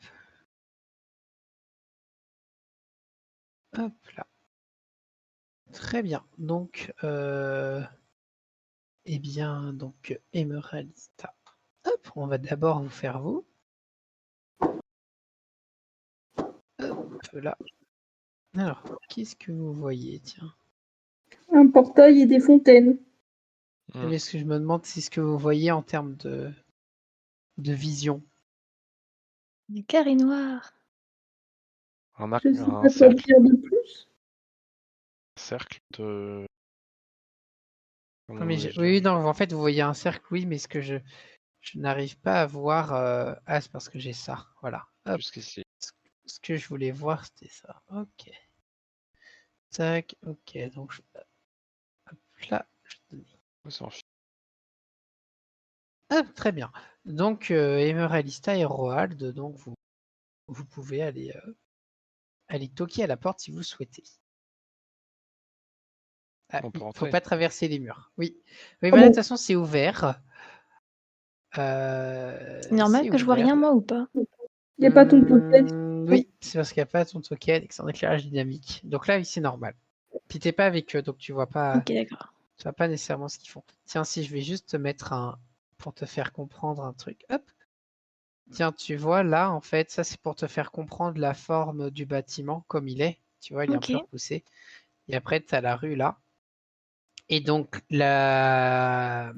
Hop là. Très bien. Donc, eh bien, donc, Emeraldista. Hop, on va d'abord vous faire vous. Hop là. Alors, qu'est-ce que vous voyez? Tiens. Un portail et des fontaines. Mais ce que je me demande, c'est ce que vous voyez en termes de vision. Les carrés noirs. Un Je sais pas quoi cercle, dire de plus. cercle de. Non, Comment mais voulais-je oui, dire? non, en fait, vous voyez un cercle, oui, mais ce que je n'arrive pas à voir. Ah, c'est parce que j'ai ça. Voilà. Hop. Jusqu'ici. Ce que je voulais voir, c'était ça. Ok. Tac. Ok. Donc, hop là. On s'en fiche. Hop, très bien. Donc, Emeraldista et Roald, donc vous pouvez aller toquer à la porte si vous le souhaitez. Ah, On peut faut rentrer. pas traverser les murs. Oui. Oui, Ah voilà, de bon, toute façon, c'est ouvert. C'est normal C'est que je vois rien, ouvert. moi, ou pas? il n'y a pas ton token. Oui, c'est parce qu'il n'y a pas ton token et que c'est en éclairage dynamique. Donc là, oui, c'est normal. Puis t'es pas avec eux, donc tu vois pas d'accord. nécessairement ce qu'ils font. Tiens, si je vais juste te mettre pour te faire comprendre un truc. Hop. Tiens, tu vois là, en fait, ça c'est pour te faire comprendre la forme du bâtiment comme il est. Tu vois, il est un Ok. peu repoussé. Et après, tu as la rue là. Et donc, la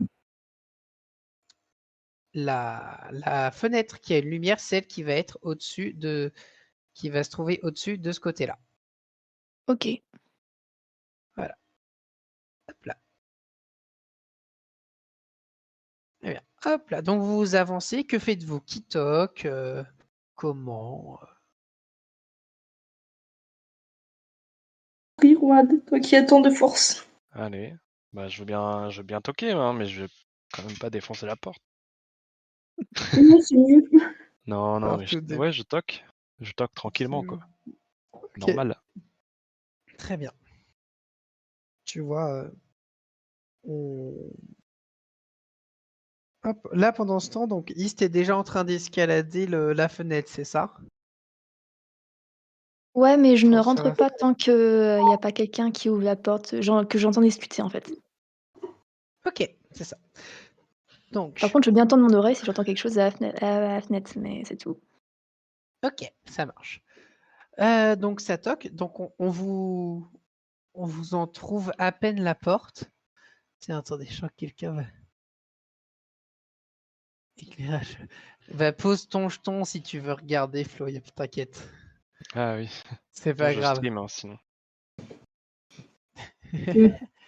fenêtre qui a une lumière, celle qui va être qui va se trouver au-dessus de ce côté-là. Ok. Voilà. Hop là. Très bien. Hop là. Donc, vous avancez. Que faites-vous? Qui toque? Comment? Oui, Road, toi qui as tant de force. Allez. Bah, je veux bien toquer, hein, mais je vais quand même pas défoncer la porte. Non, c'est mieux. Non, Alors, mais tout dé- ouais, je toque. Je toque tranquillement, quoi. Ok. Normal. Très bien. Tu vois, on- hop, là, pendant ce temps, donc East est déjà en train d'escalader la fenêtre, c'est ça? Ouais, mais je ne Pour rentre faire- pas tant que y a pas quelqu'un qui ouvre la porte, que j'entends discuter, en fait. Ok, c'est ça. Donc, Par contre, je veux bien tendre mon oreille si j'entends quelque chose à la fenêtre, mais c'est tout. ok, ça marche. Donc ça toque. Donc on vous en trouve à peine la porte. Tiens, attendez, je sens que quelqu'un va. Éclairage. Va pose ton jeton si tu veux regarder, Flo. T'inquiète, Ah oui. c'est Moi, pas je grave. stream, hein, sinon.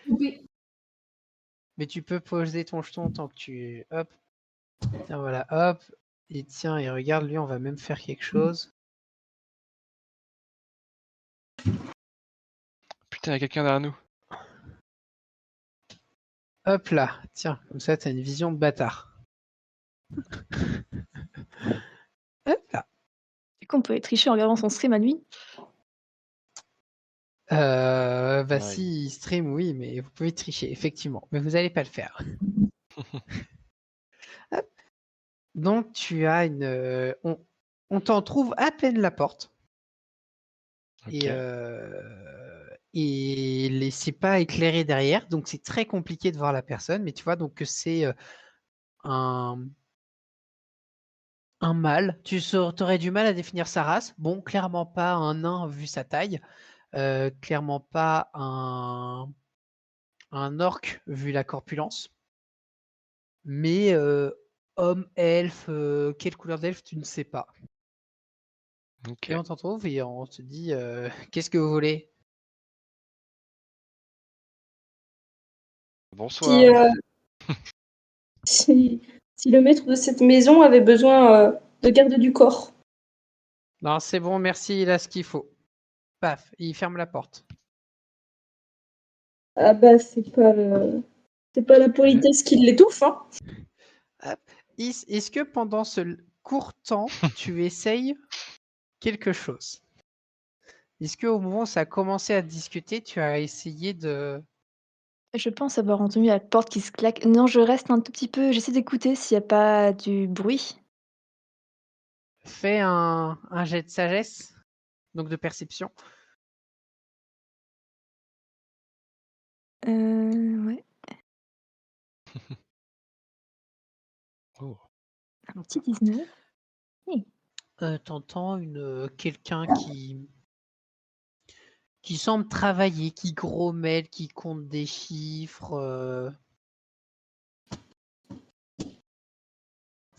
Oui. Mais tu peux poser ton jeton tant que tu. Hop. Tiens, voilà, hop. Et tiens, et regarde, lui, on va même faire quelque chose. Putain, il y a quelqu'un derrière nous. Hop là, tiens, comme ça, t'as une vision de bâtard. Hop là. Du coup, on peut tricher en regardant son stream à lui. Bah Ouais. si, stream, oui, mais vous pouvez tricher, effectivement. Mais vous n'allez pas le faire. Hop. Donc, tu as une... on t'en trouve à peine la porte. Ok. Et c'est pas éclairé derrière, donc c'est très compliqué de voir la personne. Mais tu vois donc que c'est un mâle. Tu aurais du mal à définir sa race. Bon, clairement pas un nain vu sa taille. Clairement pas un orc vu la corpulence. Mais homme, elfe, quelle couleur d'elfe, tu ne sais pas. Ok. Et on t'en trouve et on te dit qu'est-ce que vous voulez? Bonsoir. Si, si le maître de cette maison avait besoin de garde du corps. Non, c'est bon, merci, il a ce qu'il faut. Paf, il ferme la porte. Ah bah c'est pas la politesse qui l'étouffe, hein. Est-ce que pendant ce court temps, tu essayes quelque chose? Est-ce qu'au moment où ça a commencé à discuter, tu as essayé de... Je pense avoir entendu la porte qui se claque. Non, je reste un tout petit peu. J'essaie d'écouter s'il n'y a pas du bruit. Fais un jet de sagesse, donc de perception. Ouais. Oh. Un petit 19. T'entends quelqu'un qui semble travailler, qui grommelle, qui compte des chiffres.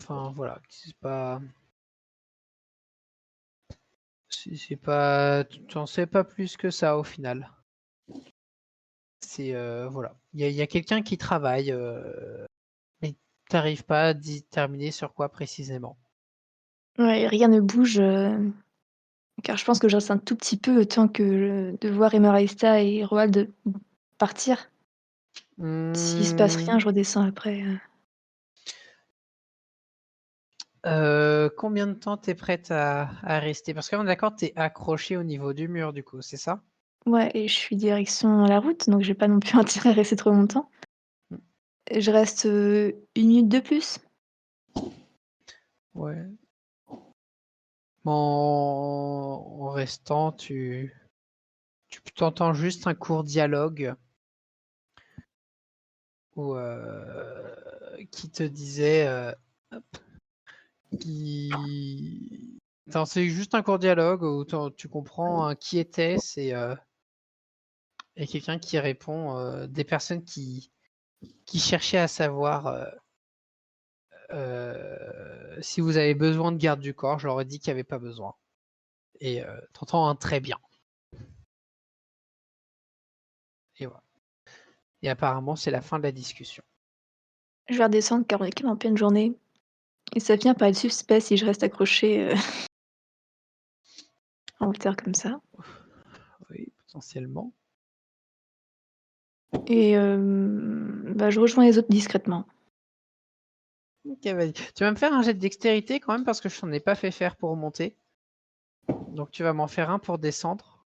Enfin voilà, c'est pas... C'est pas... Tu n'en sais pas plus que ça au final. C'est... voilà. Il y a quelqu'un qui travaille, mais tu n'arrives pas à déterminer sur quoi précisément. Ouais, rien ne bouge. Car je pense que je reste un tout petit peu le temps que de voir Emaraista et Roald partir. S'il se passe rien, je redescends après. Combien de temps t'es prête à rester? Parce qu'on est d'accord, t'es accroché au niveau du mur, du coup, c'est ça? Ouais, et je suis direction la route, donc j'ai pas non plus intérêt à rester trop longtemps. Je reste 1 minute de plus. Ouais. En restant, tu t'entends juste un court dialogue qui te disait... hop, Attends, c'est juste un court dialogue où tu comprends qui était-ce et quelqu'un qui répond, des personnes qui cherchaient à savoir si vous avez besoin de garde du corps. Je leur ai dit qu'il n'y avait pas besoin. Et t'entends un très bien. Et voilà. Et apparemment, c'est la fin de la discussion. Je vais redescendre car on est quand même en pleine journée. Et ça vient par le suspect si je reste accroché en hauteur comme ça. Oui, potentiellement. Et je rejoins les autres discrètement. Ok, vas-y. Tu vas me faire un jet de dextérité quand même parce que je t'en ai pas fait faire pour monter. Donc tu vas m'en faire un pour descendre.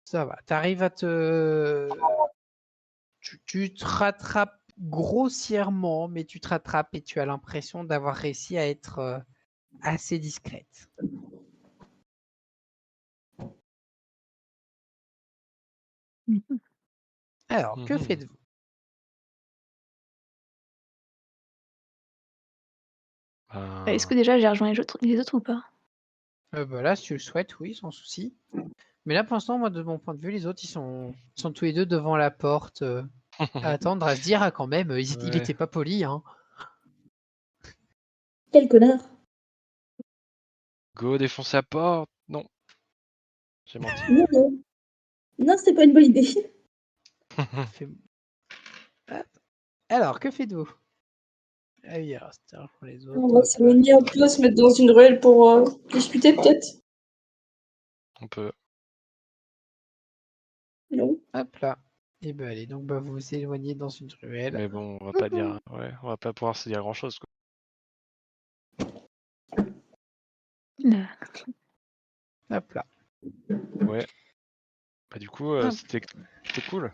Ça va. T'arrives à te... Tu te rattrapes grossièrement, mais tu te rattrapes et tu as l'impression d'avoir réussi à être assez discrète. Alors, que Mhm. faites-vous? Est-ce que déjà j'ai rejoint les autres ou pas? Là, si tu le souhaites, oui, sans souci. Mais là, pour l'instant, moi, de mon point de vue, les autres, ils sont tous les deux devant la porte, à attendre, à se dire, ah, quand même, il Ouais. était pas poli, hein. Quel connard. Go, défonce la porte. Non. J'ai menti. Non, non. Non, c'était pas une bonne idée. Fait- Hop. Alors, que faites-vous? Ah oui, alors c'était un pour les On autres. va Hop là. s'éloigner un peu, se mettre dans une ruelle pour discuter peut-être. On peut. Non. Hop là. Et ben allez, donc bah, vous vous éloignez dans une ruelle. Mais bon, on va pas dire. Ouais, on va pas pouvoir se dire grand chose, quoi. Là. Hop là. Ouais. Bah, du coup, Hop. c'était cool.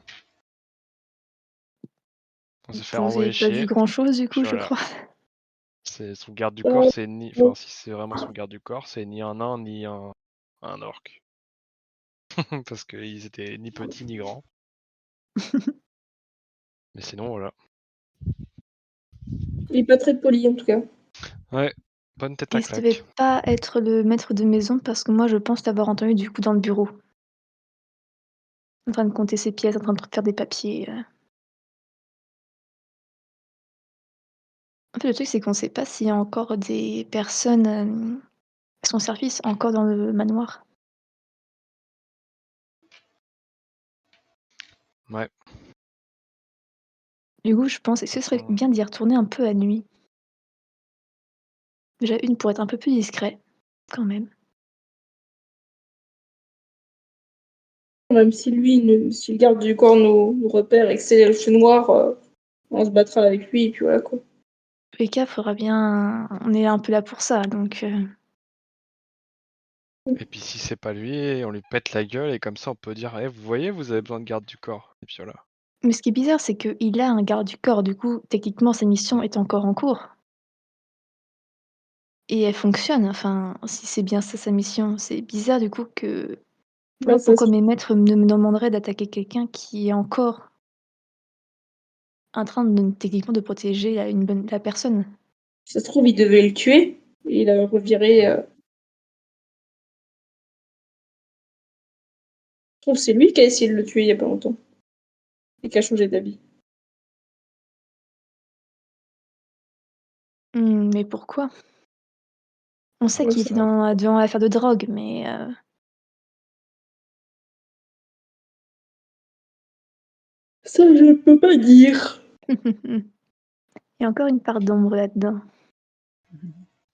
On s'est fait Vous renvoyer avez pas vu chier. grand-chose du coup, je Voilà. crois. C'est son garde du Euh, corps, c'est ni. Enfin, si c'est vraiment son garde du corps, c'est ni un nain ni un orc. Parce qu'ils étaient ni petits ni grands. Mais sinon, voilà. Il est pas très poli en tout cas. Ouais. Bonne tête à Et ça devait claque. pas être le maître de maison parce que moi je pense t'avoir entendu du coup dans le bureau. En train de compter ses pièces, en train de faire des papiers. En fait, le truc, c'est qu'on sait pas s'il y a encore des personnes à son service encore dans le manoir. Ouais. Du coup, je pense que ce serait bien d'y retourner un peu à nuit. Déjà, une pour être un peu plus discret, quand même. Même si si le garde du corps nous repère et que c'est l'elfe noir, on se battra avec lui et puis voilà quoi. tous les cas, faudra bien. On est un peu là pour ça, donc. Et puis si c'est pas lui, on lui pète la gueule et comme ça on peut dire eh, vous voyez, vous avez besoin de garde du corps. Et puis voilà. Mais ce qui est bizarre, c'est qu'il a un garde du corps, du coup, techniquement, sa mission est encore en cours. Et elle fonctionne, enfin, si c'est bien ça sa mission. C'est bizarre, du coup, que. Bah, Pourquoi mes maîtres me demanderaient d'attaquer quelqu'un qui est encore en train de, techniquement, de protéger la personne. ça se trouve, il devait le tuer et il a reviré. Je trouve que c'est lui qui a essayé de le tuer il y a pas longtemps et qui a changé d'habit. Mais pourquoi? On sait Ouais, qu'il était ça. dans l'affaire de drogue, mais Ça, je ne peux pas dire. il y a encore une part d'ombre là-dedans.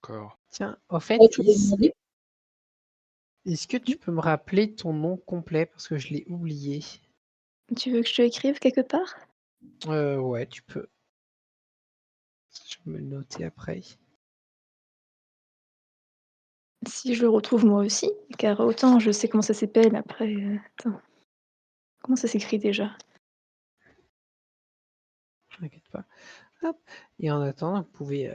Corps. Tiens, au fait, Oh, tu l'as demandé. est-ce que tu peux me rappeler ton nom complet parce que je l'ai oublié? Tu veux que je te l'écrive quelque part? Ouais, tu peux. Je vais me le noter après. Si je le retrouve moi aussi, car autant je sais comment ça s'appelle, après, attends. Comment ça s'écrit déjà? T'inquiète pas. Hop. Et en attendant, vous pouvez,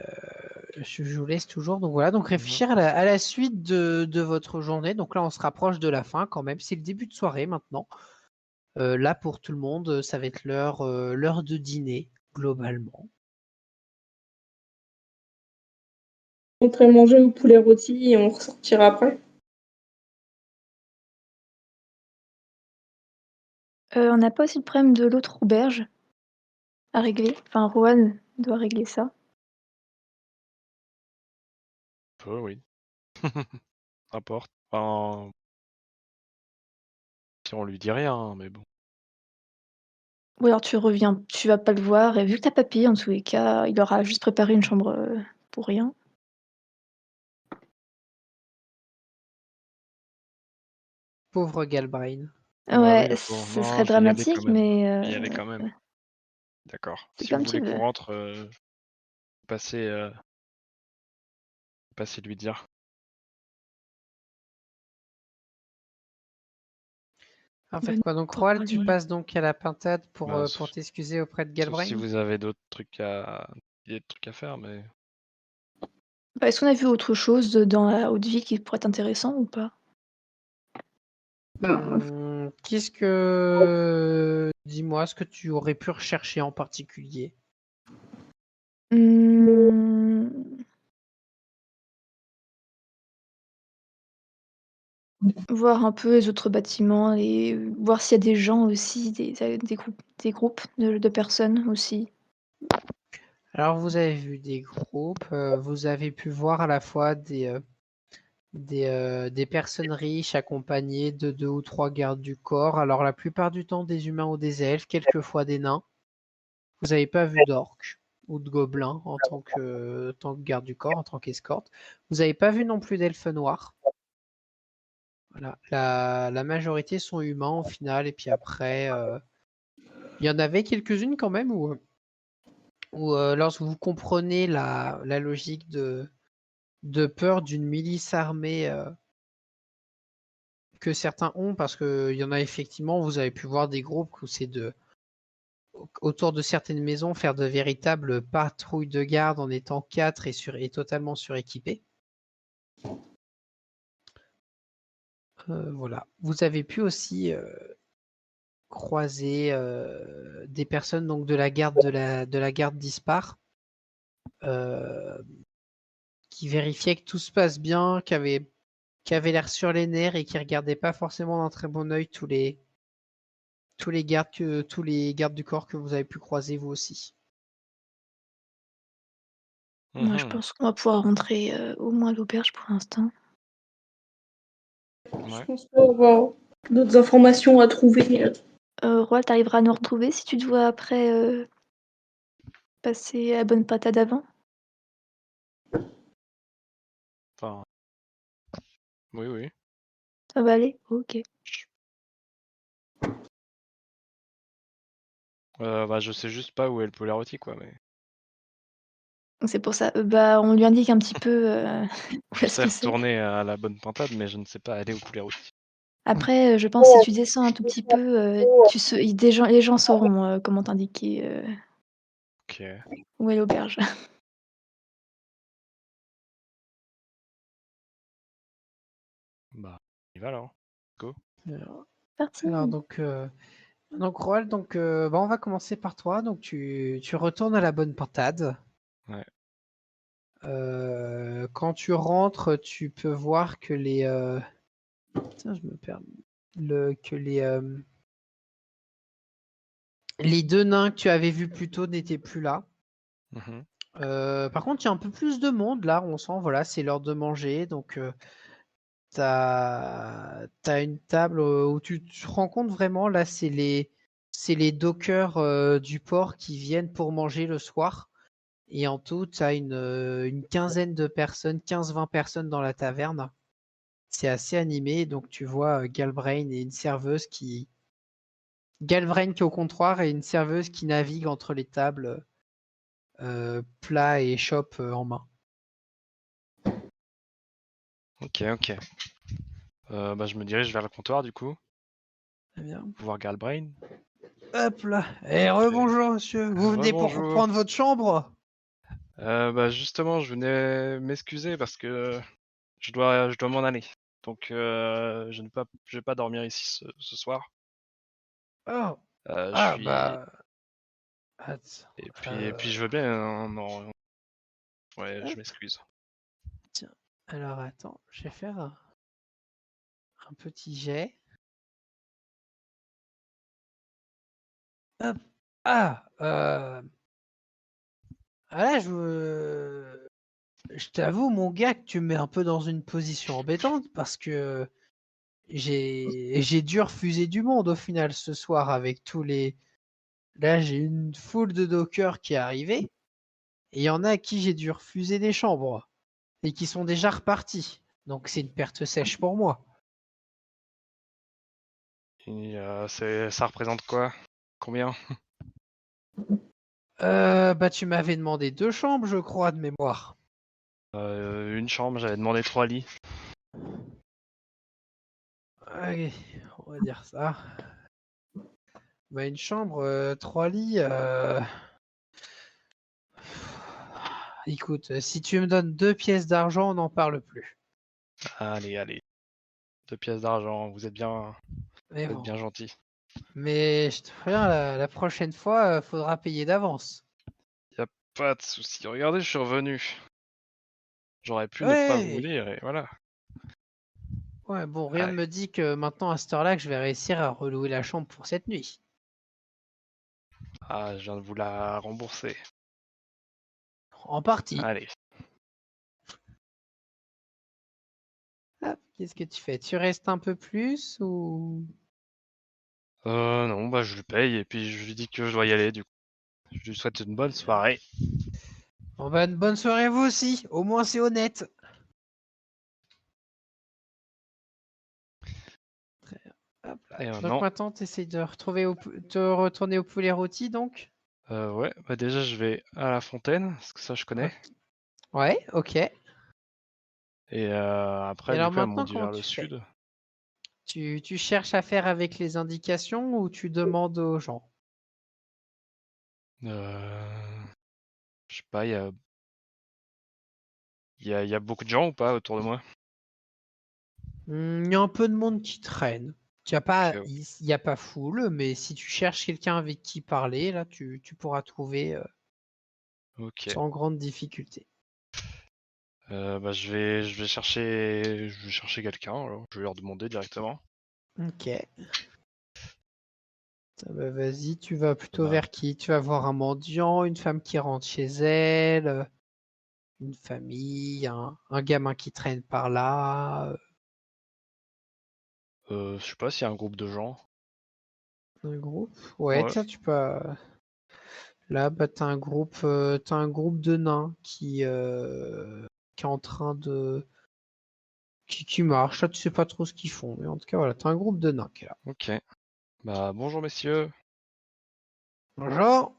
je vous laisse toujours. Donc voilà, donc réfléchir à la suite de votre journée. Donc là, on se rapproche de la fin quand même. C'est le début de soirée maintenant. Là, pour tout le monde, ça va être l'heure de dîner, globalement. On va manger au poulet rôti et on ressortira après. On n'a pas aussi le problème de l'autre auberge à régler? Enfin, Rohan doit régler ça. Oui. N'importe. Enfin, si on lui dit rien, hein, mais bon. Ou alors tu reviens, tu vas pas le voir, et vu que t'as pas payé, en tous les cas, il aura juste préparé une chambre pour rien. Pauvre Galbrain. Ah bah oui, Ouais, le pauvre. ce Non, serait je vais y aller quand dramatique, même. mais Je vais y aller quand même. D'accord. c'est Si vous comme tu voulez veux. qu'on rentre, passez lui dire. En Bah, fait quoi? Donc pour Roald, tu aller. passes donc à la pintade Bah, pour t'excuser auprès de sauf si Galbrain? vous avez d'autres trucs à faire, mais. Bah, est-ce qu'on a vu autre chose dans la haute vie qui pourrait être intéressant ou pas? Qu'est-ce que... Dis-moi ce que tu aurais pu rechercher en particulier. Mmh. Voir un peu les autres bâtiments et voir s'il y a des gens aussi, des groupes de personnes aussi. Alors vous avez vu des groupes, vous avez pu voir à la fois des personnes riches accompagnées de 2 ou 3 gardes du corps. Alors la plupart du temps des humains ou des elfes, quelquefois des nains. Vous n'avez pas vu d'orques. ou de gobelins en tant que garde du corps, en tant qu'escorte. Vous n'avez pas vu non plus d'elfes noirs. Voilà. La majorité sont humains au final, et puis après, il y en avait quelques-unes quand même où, lorsque vous comprenez la logique de peur d'une milice armée que certains ont, parce qu'il y en a effectivement, vous avez pu voir des groupes où c'est autour de certaines maisons, faire de véritables patrouilles de garde en étant 4 et totalement suréquipés. Voilà. Vous avez pu aussi croiser des personnes donc de la garde dispar qui vérifiaient que tout se passe bien, qui avaient l'air sur les nerfs et qui regardaient pas forcément d'un très bon œil tous les gardes du corps que vous avez pu croiser vous aussi. Moi, je pense qu'on va pouvoir rentrer au moins à l'auberge pour l'instant. Je Ouais. pense pas avoir d'autres informations à trouver. Roald, t'arriveras à nous retrouver si tu te vois après passer à la bonne patate d'avant. Enfin, oui, oui. Ça va aller? Ok. Bah, je sais juste pas où est le Polarotti, quoi, mais C'est pour ça. Bah, on lui indique un petit peu où je est-ce sais que c'est. retourner à la bonne pintade, mais je ne sais pas aller au Polarotti. Après, je pense si tu descends un tout petit peu, les gens sauront comment t'indiquer Ok. où est l'auberge. Bah, on y va alors. Go. Parti. Alors donc Roald, bah, on va commencer par toi. Donc tu retournes à la bonne pintade. Ouais. Quand tu rentres, tu peux voir que Tiens, je me perds. Que les deux nains que tu avais vus plus tôt n'étaient plus là. Mhm. Par contre, il y a un peu plus de monde là. On sent, voilà, c'est l'heure de manger. Donc t'as une table où tu te rends compte vraiment, là, c'est les dockers du port qui viennent pour manger le soir. Et en tout, tu as une quinzaine de personnes, 15-20 personnes dans la taverne. C'est assez animé. Donc tu vois Galbrain et une serveuse Galbrain qui est au comptoir et une serveuse qui navigue entre les tables, plats et chopes en main. Ok, ok. Bah, je me dirige vers le comptoir, du coup, Très bien. pour voir Galbrain. Hop là. Et rebonjour, monsieur. Vous venez pour Rebonjour. prendre votre chambre? Bah, justement, je venais m'excuser parce que je dois m'en aller. Donc, je vais pas dormir ici ce soir. Oh. Je Ah, suis bah. Attends. et puis je veux bien, non, ouais, je Hop. m'excuse. Tiens. Alors, attends. Je vais faire un petit jet. Hop. Ah. Ah là, je t'avoue, mon gars, que tu me mets un peu dans une position embêtante parce que j'ai dû refuser du monde au final ce soir avec tous les. Là, j'ai une foule de dockers qui est arrivée et il y en a à qui j'ai dû refuser des chambres et qui sont déjà repartis. Donc c'est une perte sèche pour moi. Et, ça représente quoi? Combien? Bah tu m'avais demandé 2 chambres, je crois, de mémoire. Une chambre, j'avais demandé 3 lits. Allez, on va dire ça. Bah une chambre, 3 lits. Écoute, si tu me donnes 2 pièces d'argent, on n'en parle plus. Allez, allez. 2 pièces d'argent, vous êtes bien Mais bon. gentil. Mais je te préviens, la prochaine fois, faudra payer d'avance. Y a pas de souci. Regardez, je suis revenu. J'aurais pu ne pas vous Ouais. lire et voilà. Ouais, bon, rien ne Allez. me dit que maintenant, à cette heure-là, que je vais réussir à relouer la chambre pour cette nuit. Ah, je viens de vous la rembourser. En partie. Allez. Ah, qu'est-ce que tu fais? Tu restes un peu plus ou... Non, bah je le paye et puis je lui dis que je dois y aller du coup. Je lui souhaite une bonne soirée. Bon, bah, une bonne soirée à vous aussi. Au moins, c'est honnête. Très bien. Hop là. Et Donc non. maintenant, tu essayes de retourner au poulet rôti, donc. Ouais, bah déjà je vais à la fontaine, parce que ça je connais. Ouais, ok. Et Et après, du alors coup, elles m'ont maintenant, dit comment vers le tu fais? sud. Tu cherches à faire avec les indications ou tu demandes aux gens? Je sais pas, il y a beaucoup de gens ou pas autour de moi? Il y a un peu de monde qui traîne. Il Ok, y a pas foule, mais si tu cherches quelqu'un avec qui parler, là, tu pourras trouver ok. sans grande difficulté. Bah, je vais chercher quelqu'un, alors je vais leur demander directement. Ok. Ah bah, vas-y, tu vas plutôt Bah, vers qui? Tu vas voir un mendiant, une femme qui rentre chez elle, une famille, un gamin qui traîne par là, je sais pas s'il y a un groupe de gens. un groupe. Ouais, Ouais. tiens, tu peux. Là, bah, t'as un groupe de nains qui est en train de. Qui marche. Là, tu sais pas trop ce qu'ils font, mais en tout cas, voilà, t'as un groupe de nains qui est là. Ok. Bah, bonjour messieurs. Bonjour.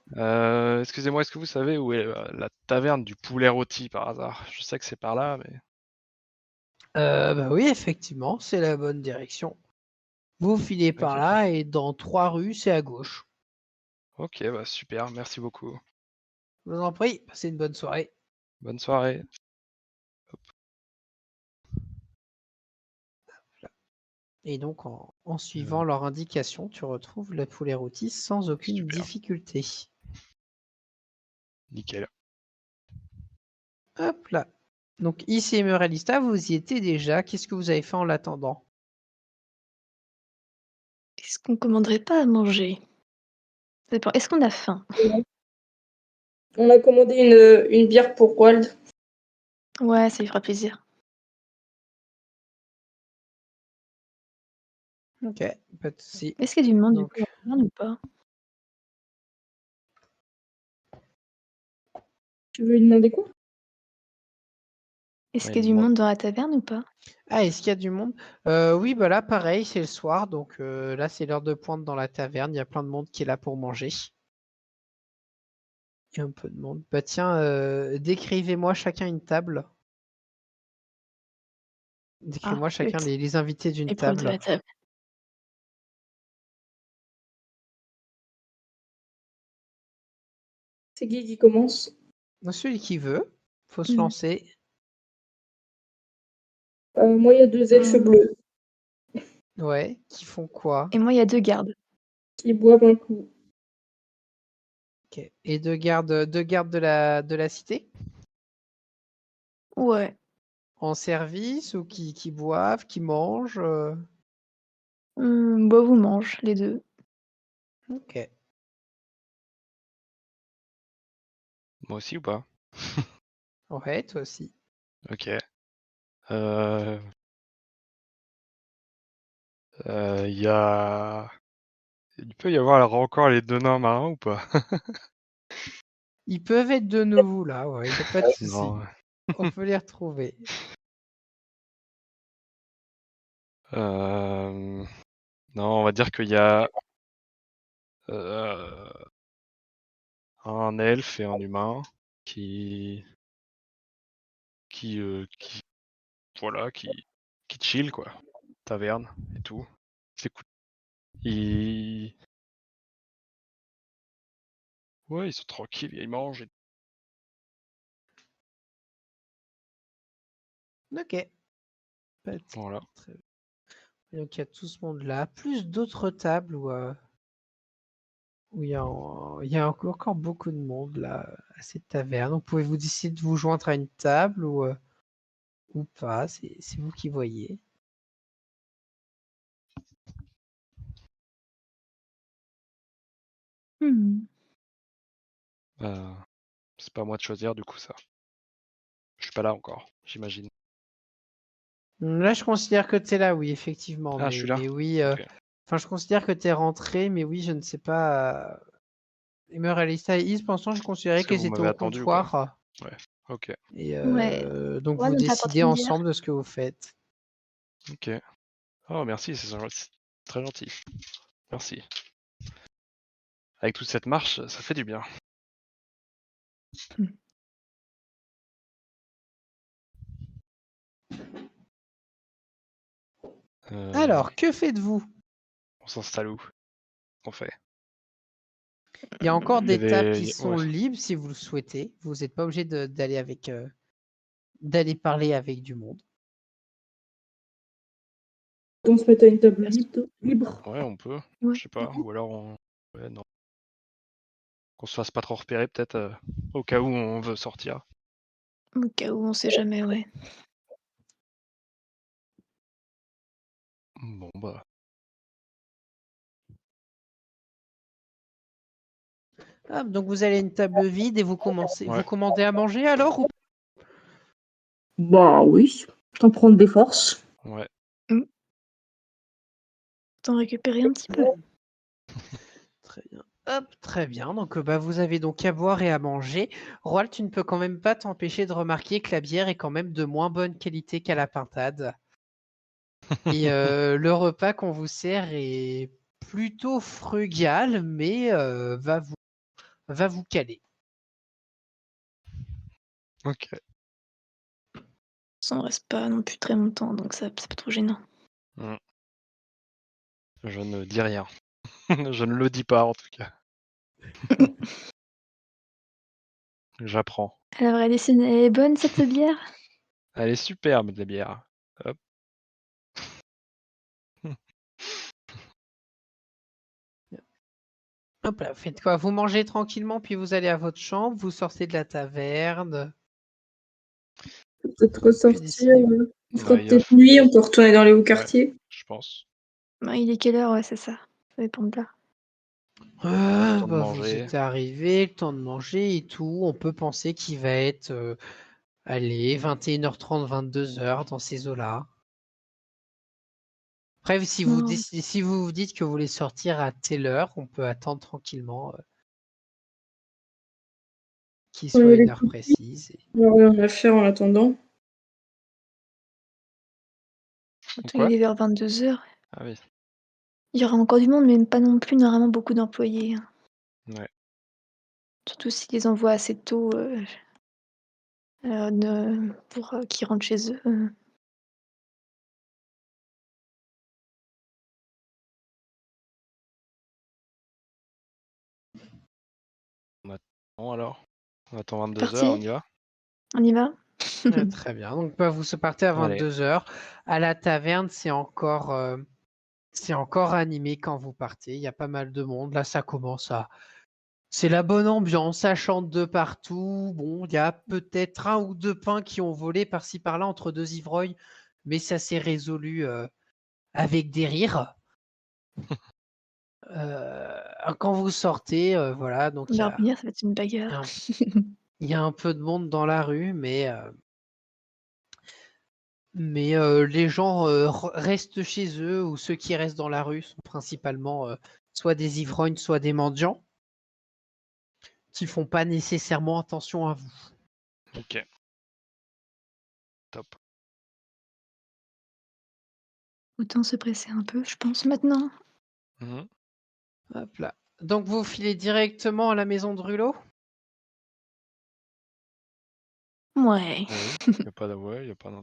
Excusez-moi, est-ce que vous savez où est la taverne du poulet rôti par hasard? Je sais que c'est par là, mais. Bah oui, effectivement, c'est la bonne direction. Vous filez par Ok. là et dans 3 rues, c'est à gauche. Ok, bah super, merci beaucoup. Je vous en prie, passez une bonne soirée. Bonne soirée. Et donc, en Euh, suivant leur indication, tu retrouves le poulet rôti sans aucune super, difficulté. nickel. Hop là. Donc, ici, Emeraldista, vous y étiez déjà. Qu'est-ce que vous avez fait en l'attendant? Est-ce qu'on commanderait pas à manger? Ça dépend. Est-ce qu'on a faim? On a commandé une bière pour Wald. Ouais, ça lui fera plaisir. Ok, pas de souci. Est-ce qu'il y a du monde du coup Donc, dans la taverne ou pas? Tu veux lui demander quoi? Est-ce Ouais, qu'il y a du monde dans la taverne ou pas? ah, est-ce qu'il y a du monde? Oui, bah là, pareil, c'est le soir. Donc là, c'est l'heure de pointe dans la taverne. Il y a plein de monde qui est là pour manger. Il y a un peu de monde. Bah tiens, décrivez-moi chacun une table. Ah, Décrivez-moi chacun les invités d'une les profs de table. la table. C'est qui commence? Celui qui veut, faut se Hmm. lancer. Moi, il y a 2 elfes Hmm. bleus Ouais, qui font quoi? Et moi, il y a 2 gardes. qui boivent un coup. Ok. Et deux gardes de la cité? Ouais. En service ou qui boivent, qui mangent? Boivent ou mangent, les 2. Ok. Moi aussi ou pas? Ouais, toi aussi. Ok. Euh, il y a... Il peut y avoir alors encore les deux nains marins ou pas? Ils peuvent être de nouveau là, ouais, il n'y a pas de souci. Non. On peut les retrouver. Non, on va dire qu'il y a euh, un elfe et un humain qui, qui, voilà, qui chill quoi, taverne et tout. C'est cool. Ils, ouais, ils sont tranquilles, ils mangent. Ok. Pas de- Voilà. Très bien. Et donc il y a tout ce monde-là, plus d'autres tables où il y a encore beaucoup de monde là à cette taverne. Donc pouvez-vous décider de vous joindre à une table ou pas, c'est vous qui voyez. Hmm. C'est pas à moi de choisir du coup ça. Je suis pas là encore, j'imagine. Là, je considère que tu es là, oui, effectivement. Ah, je suis là. Mais oui, Ok. enfin, je considère que tu es rentré, mais oui, je ne sais pas Emer, Alissa et Is, pour l'instant, je considérais Parce que qu'elles vous étaient m'avez au attendu, quoi. comptoir. Ok. Et Ouais. donc, Ouais, vous on t'a apporté décidez une bière. ensemble de ce que vous faites. Ok. Oh, merci, c'est très gentil. Merci. Avec toute cette marche, ça fait du bien. Hmm. Alors, que faites-vous? On s'installe où? Qu'on fait? Il y a encore Il y des tables avait... qui sont ouais. libres si vous le souhaitez. Vous n'êtes pas obligé d'aller parler avec du monde. On se met à une table libre. Ouais, on peut. Ouais. Je sais pas. Ou alors on... Ouais, non. Qu'on se fasse pas trop repérer, peut-être, au cas où on veut sortir. Au cas où, on sait jamais, ouais. Bon, bah... Ah, donc vous allez à une table vide et vous Ouais. commandez à manger alors ou... Bah oui, t'en prendre des forces. Ouais. T'en récupérer un petit peu. Très bien. Hop, très bien. Donc vous avez donc à boire et à manger. Roald, tu ne peux quand même pas t'empêcher de remarquer que la bière est quand même de moins bonne qualité qu'à la pintade. Et le repas qu'on vous sert est plutôt frugal, mais va vous caler. Ok. Ça ne reste pas non plus très longtemps, donc c'est pas trop gênant. Je ne dis rien. Je ne le dis pas, en tout cas. J'apprends. Alors, elle est bonne cette bière? Elle est superbe, la bière. Hop. Hop là, faites quoi? Vous mangez tranquillement, puis vous allez à votre chambre, vous sortez de la taverne. Peut-être Que ressortir. décidez-vous? Il fera Ouais, il y a- peut-être nuit, on peut retourner dans les hauts ouais, quartiers. je pense. Bah, il est quelle heure? Ouais, c'est ça. Ça dépend de là. Temps de Vous manger. êtes arrivé, le temps de manger et tout. On peut penser qu'il va être, allez, 21h30, 22h dans ces eaux-là. Après, Non. si vous vous dites que vous voulez sortir à telle heure, on peut attendre tranquillement qu'il On y soit une avait heure compris. précise. On va rien à faire en attendant. On peut y Quoi? aller vers 22h. Ah oui. Il y aura encore du monde, mais pas non plus normalement beaucoup d'employés, hein. Ouais. Surtout s'ils les envoient assez tôt pour qu'ils rentrent chez eux. Bon, alors. On attend 22h, on Parti? y va? On y va? Très bien. Donc, vous se partez à Allez. 22h. À la taverne, c'est encore animé quand vous partez. Il y a pas mal de monde. Là, ça commence à. C'est la bonne ambiance. Ça chante de partout. Bon, il y a peut-être un ou deux pains qui ont volé par-ci par-là entre deux ivrognes, mais ça s'est résolu avec des rires. Quand vous sortez, voilà, donc On va revenir, ça va être une il y bagarre. a un- il y a un peu de monde dans la rue, mais les gens restent chez eux ou ceux qui restent dans la rue sont principalement soit des ivrognes, soit des mendiants qui font pas nécessairement attention à vous. Ok. Top. Autant se presser un peu, je pense, maintenant. Mhm. Hop là. Donc vous filez directement à la maison de Rulot? Ouais. Oui. Y a pas de... Ouais, y a pas de...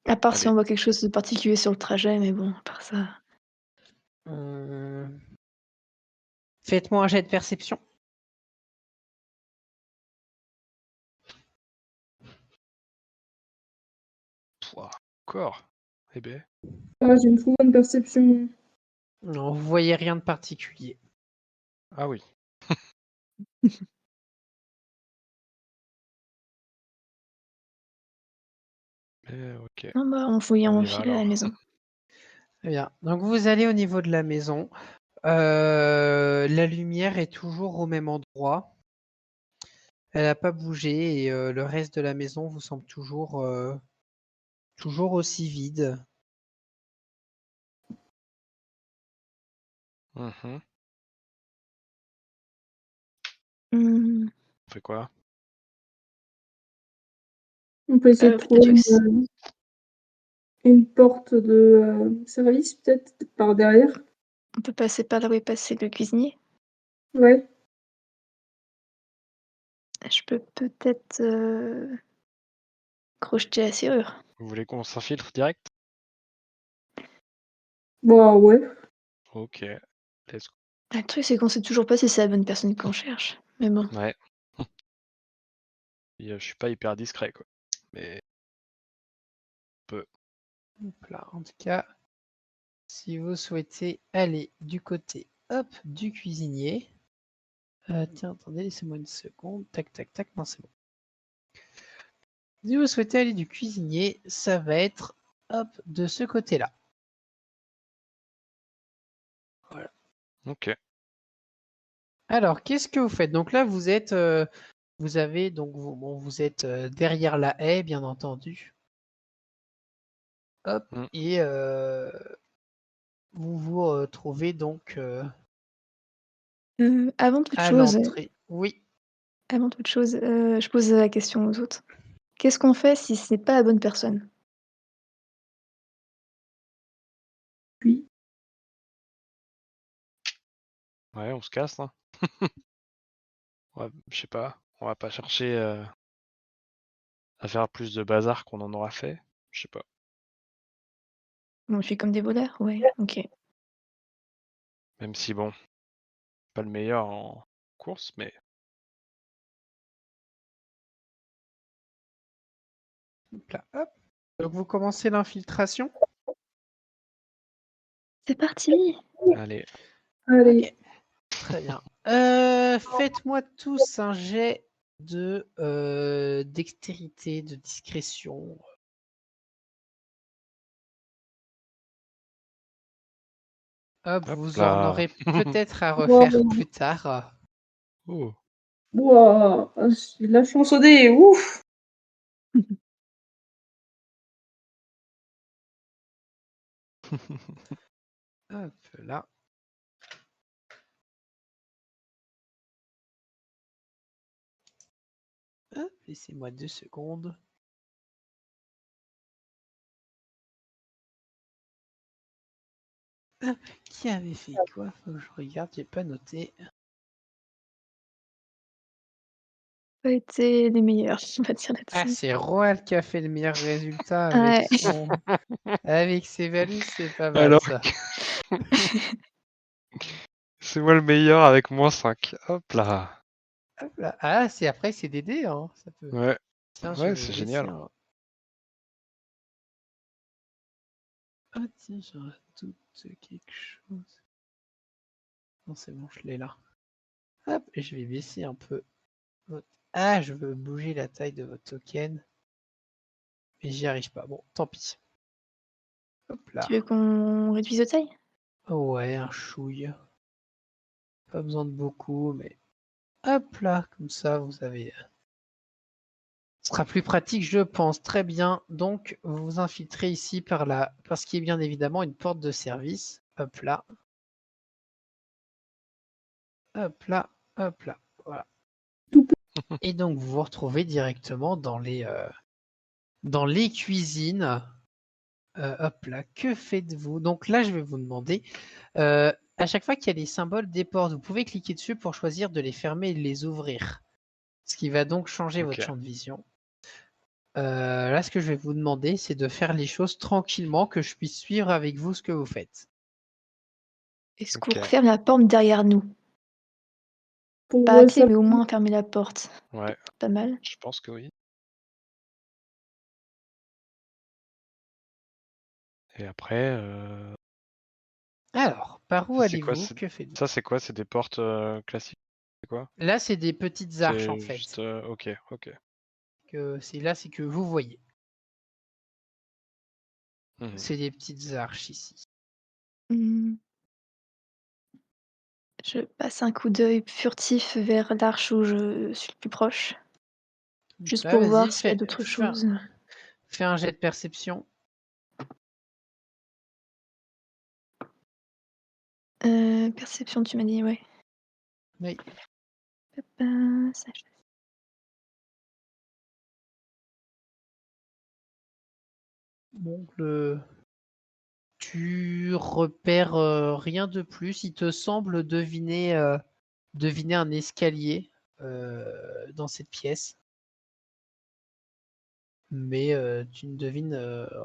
À part si Allez. on voit quelque chose de particulier sur le trajet, mais bon, à part ça. Hum, Faites-moi un jet de perception. Pouah. Encore. Eh ben. Ah, j'ai une trop bonne perception. Non, vous voyez rien de particulier. Ah oui. Ok. Ah bah, on fouille, On on y va file à la alors. maison. Très bien. Donc vous allez au niveau de la maison. La lumière est toujours au même endroit. Elle n'a pas bougé et le reste de la maison vous semble toujours aussi vide. Mhm. Hmm, On fait quoi? On peut essayer de peut-être trouver que une porte de service, peut-être, par derrière. on peut passer par là où est passé le cuisinier. Ouais. Je peux peut-être crocheter la serrure. Vous voulez qu'on s'infiltre direct? Bah ouais. Ok. Let's go. Le truc, c'est qu'on sait toujours pas si c'est la bonne personne qu'on cherche. Mais bon. Ouais. Et, je suis pas hyper discret, quoi. Mais Hop là, en tout cas, si vous souhaitez aller du côté du cuisinier. Tiens, attendez, laissez-moi une seconde. Tac, tac, tac. Non, c'est bon. Si vous souhaitez aller du cuisinier, ça va être de ce côté-là. ok. Alors, qu'est-ce que vous faites? Donc là, vous êtes, vous avez donc vous êtes derrière la haie, bien entendu. Hop, Mm. et vous vous retrouvez donc Avant toute à chose, l'entrée. Oui. je pose la question aux autres. Qu'est-ce qu'on fait si c'est pas la bonne personne? Puis. Ouais, on se casse, hein. Ouais, je sais pas. On va pas chercher à faire plus de bazar qu'on en aura fait. Je sais pas. On fait comme des voleurs? Ouais, ok. Même si bon, pas le meilleur en course, mais Hop là, hop. Donc vous commencez l'infiltration. C'est parti! allez. Allez. Ok, très bien. Faites-moi tous un jet de dextérité, de discrétion. Hop, Hop vous en là. aurez peut-être à Wow. refaire plus tard. Oh. Wow. J'ai de la chance au dé. Ouf. Hop là. Hop, laissez-moi 2 secondes. Hop, qui avait fait quoi? Faut que je regarde, j'ai pas noté. Pas été les meilleurs, on va dire Ah, là-dessus. c'est Roal qui a fait le meilleur résultat Ouais. avec ses values, c'est pas mal Alors, ça. c'est moi le meilleur avec -5. Hop là. Hop là. Ah, c'est après, c'est des dés, hein. Ça peut. Ouais. Tiens, je Ouais, vais c'est laisser génial. un. Ah, tiens, j'ai un doute de quelque chose. Non, c'est bon, je l'ai là. Hop, et je vais baisser un peu votre. Ah, je veux bouger la taille de votre token. Mais j'y arrive pas. Bon, tant pis. Hop là. Tu veux qu'on réduise de taille? Ouais, un chouille. Pas besoin de beaucoup, mais hop là, comme ça, vous avez. Ce sera plus pratique, je pense. Très bien. Donc, vous vous infiltrez ici par ce qui est bien évidemment une porte de service. Hop là. Hop là. Hop là. Voilà. Et donc, vous vous retrouvez directement dans les cuisines. Hop là. Que faites-vous? Donc là, je vais vous demander. À chaque fois qu'il y a les symboles des portes, vous pouvez cliquer dessus pour choisir de les fermer et de les ouvrir. Ce qui va donc changer votre Ok. champ de vision. Là, ce que je vais vous demander, c'est de faire les choses tranquillement, que je puisse suivre avec vous ce que vous faites. Est-ce qu'on Ok. referme la porte derrière nous? Pour Pas à clé, ça. mais au moins fermer la porte. Ouais, Pas mal. je pense que oui. Et après, Alors, par où ça c'est quoi? allez-vous? Que faites-vous? Ça c'est quoi? C'est des portes classiques? C'est quoi? Là, c'est des petites arches en C'est fait. juste. Ok, ok. C'est que vous voyez. Mhm. C'est des petites arches ici. Hmm. Je passe un coup d'œil furtif vers l'arche où je suis le plus proche, juste Là, pour vas-y, voir s'il y a d'autres choses. fais un jet de perception. Perception, tu m'as dit, ouais. Oui. Ça, Donc tu repères rien de plus. Il te semble deviner un escalier dans cette pièce. Mais tu ne devines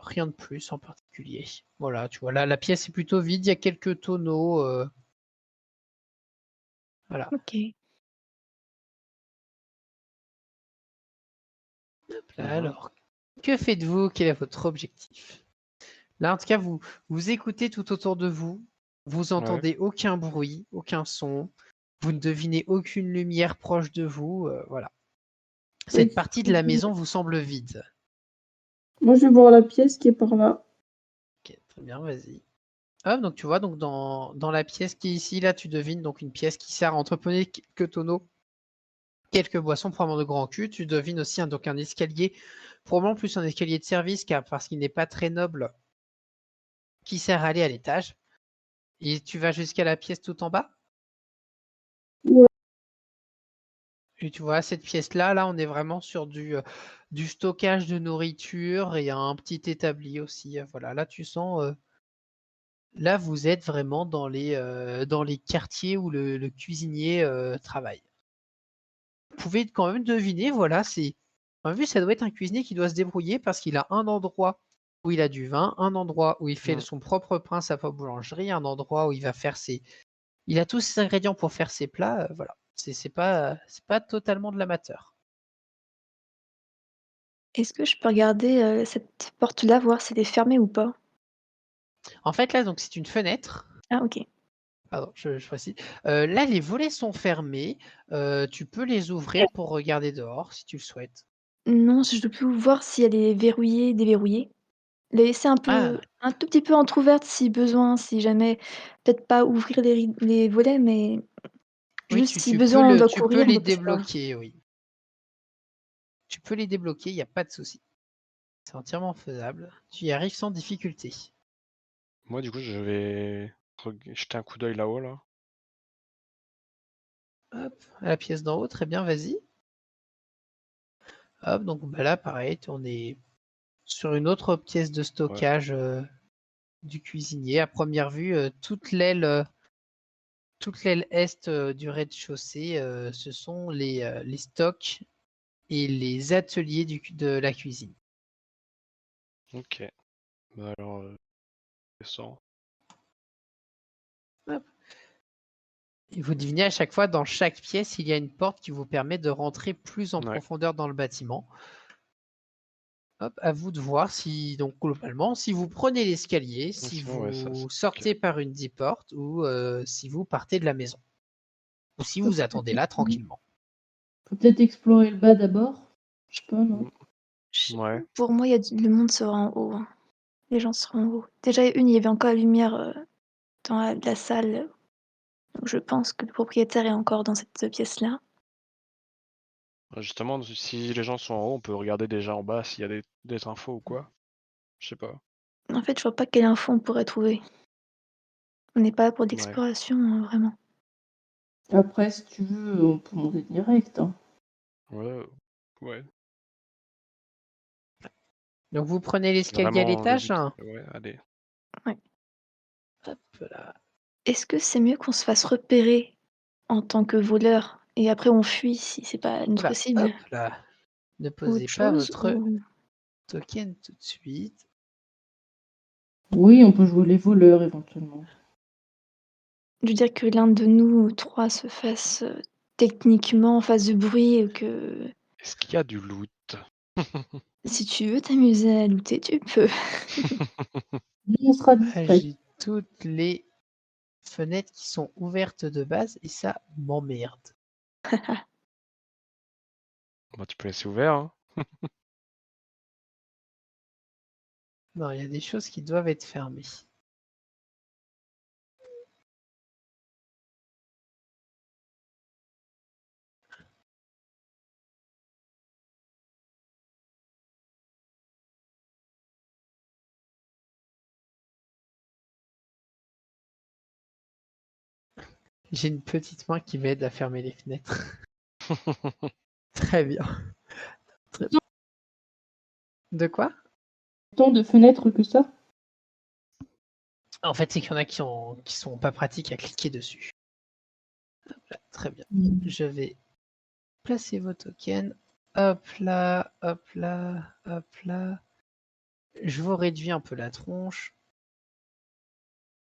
rien de plus en particulier. Voilà, tu vois, là, la pièce est plutôt vide. Il y a quelques tonneaux. Voilà. Ok. Hop là, alors, que faites-vous? Quel est votre objectif? Là, en tout cas, vous écoutez tout autour de vous. Vous entendez aucun bruit, aucun son. Vous ne devinez aucune lumière proche de vous. Voilà. Cette partie de la maison vous semble vide. Moi, je vais voir la pièce qui est par là. Ok, très bien, vas-y. Hop, donc tu vois, donc dans la pièce qui est ici, là, tu devines donc une pièce qui sert à entreposer quelques tonneaux, quelques boissons, probablement de grand cul. Tu devines aussi donc un escalier, probablement plus un escalier de service, car parce qu'il n'est pas très noble, qui sert à aller à l'étage. Et tu vas jusqu'à la pièce tout en bas. Ouais. Et tu vois, cette pièce-là, là, on est vraiment sur du stockage de nourriture et un petit établi aussi. Voilà, là, tu sens. Là, vous êtes vraiment dans les quartiers où le cuisinier travaille. Vous pouvez quand même deviner, voilà, c'est. En vue, ça doit être un cuisinier qui doit se débrouiller parce qu'il a un endroit où il a du vin, un endroit où il fait son propre pain, sa propre boulangerie, un endroit où il va faire ses. Il a tous ses ingrédients pour faire ses plats. Voilà. C'est pas totalement de l'amateur. Est-ce que je peux regarder cette porte-là, voir si elle est fermée ou pas? En fait, là, donc c'est une fenêtre. Ah, ok. Pardon, je précise. Là, les volets sont fermés. Tu peux les ouvrir pour regarder dehors si tu le souhaites. Non, je peux voir si elle est verrouillée, déverrouillée. La laisser Ah, un tout petit peu entrouverte si besoin, si jamais peut-être pas ouvrir les volets, mais oui, juste si tu peux besoin on doit tu peux courir, on les doit passer par là. débloquer, oui. Tu peux les débloquer, il n'y a pas de souci. C'est entièrement faisable. Tu y arrives sans difficulté. Moi, du coup, je vais jeter un coup d'œil là-haut, là. Hop, à la pièce d'en haut, très bien, vas-y. Hop, donc bah là, pareil, on est sur une autre pièce de stockage du cuisinier. À première vue, toute l'aile est du rez-de-chaussée, ce sont les stocks et les ateliers de la cuisine. Ok. Bah alors, descends. Hop. Et vous devinez à chaque fois, dans chaque pièce, il y a une porte qui vous permet de rentrer plus en profondeur dans le bâtiment. Hop, à vous de voir si, donc globalement, si vous prenez l'escalier, si Sinon, vous ok. sortez par une des portes ou si vous partez de la maison. Ou si vous attendez là tranquillement. Faut peut-être explorer le bas d'abord. Je sais pas, non? Ouais. Pour moi, le monde sera en haut, hein. Les gens seront en haut. Déjà, il y avait encore la lumière dans la salle. Donc je pense que le propriétaire est encore dans cette pièce-là. Justement, si les gens sont en haut, on peut regarder déjà en bas s'il y a des infos ou quoi. Je sais pas. En fait, je vois pas quelle info on pourrait trouver. On n'est pas là pour l'exploration, vraiment. Après, si tu veux, on peut monter direct, hein. Ouais. Donc vous prenez l'escalier à Vraiment le l'étage. but. Ouais, allez. Ouais. Hop là. Est-ce que c'est mieux qu'on se fasse repérer en tant que voleur et après on fuit si c'est pas notre Voilà, cible? hop là. Ne Ou posez autre pas chose? votre Ou... token tout de suite. Oui, on peut jouer les voleurs éventuellement. Je veux dire que l'un de nous trois se fasse techniquement fasse du bruit et que Est-ce qu'il y a du loot? si tu veux t'amuser à looter, tu peux. Nous, on sera Ah, discret. j'ai toutes les fenêtres qui sont ouvertes de base et ça m'emmerde. Bah, tu peux laisser ouvert, hein. Non, il y a des choses qui doivent être fermées. J'ai une petite main qui m'aide à fermer les fenêtres. Très bien. Très bien. De quoi? Tant de fenêtres que ça. En fait, c'est qu'il y en a qui sont pas pratiques à cliquer dessus. Hop là, très bien. Je vais placer vos tokens. Hop là, hop là, hop là. Je vous réduis un peu la tronche.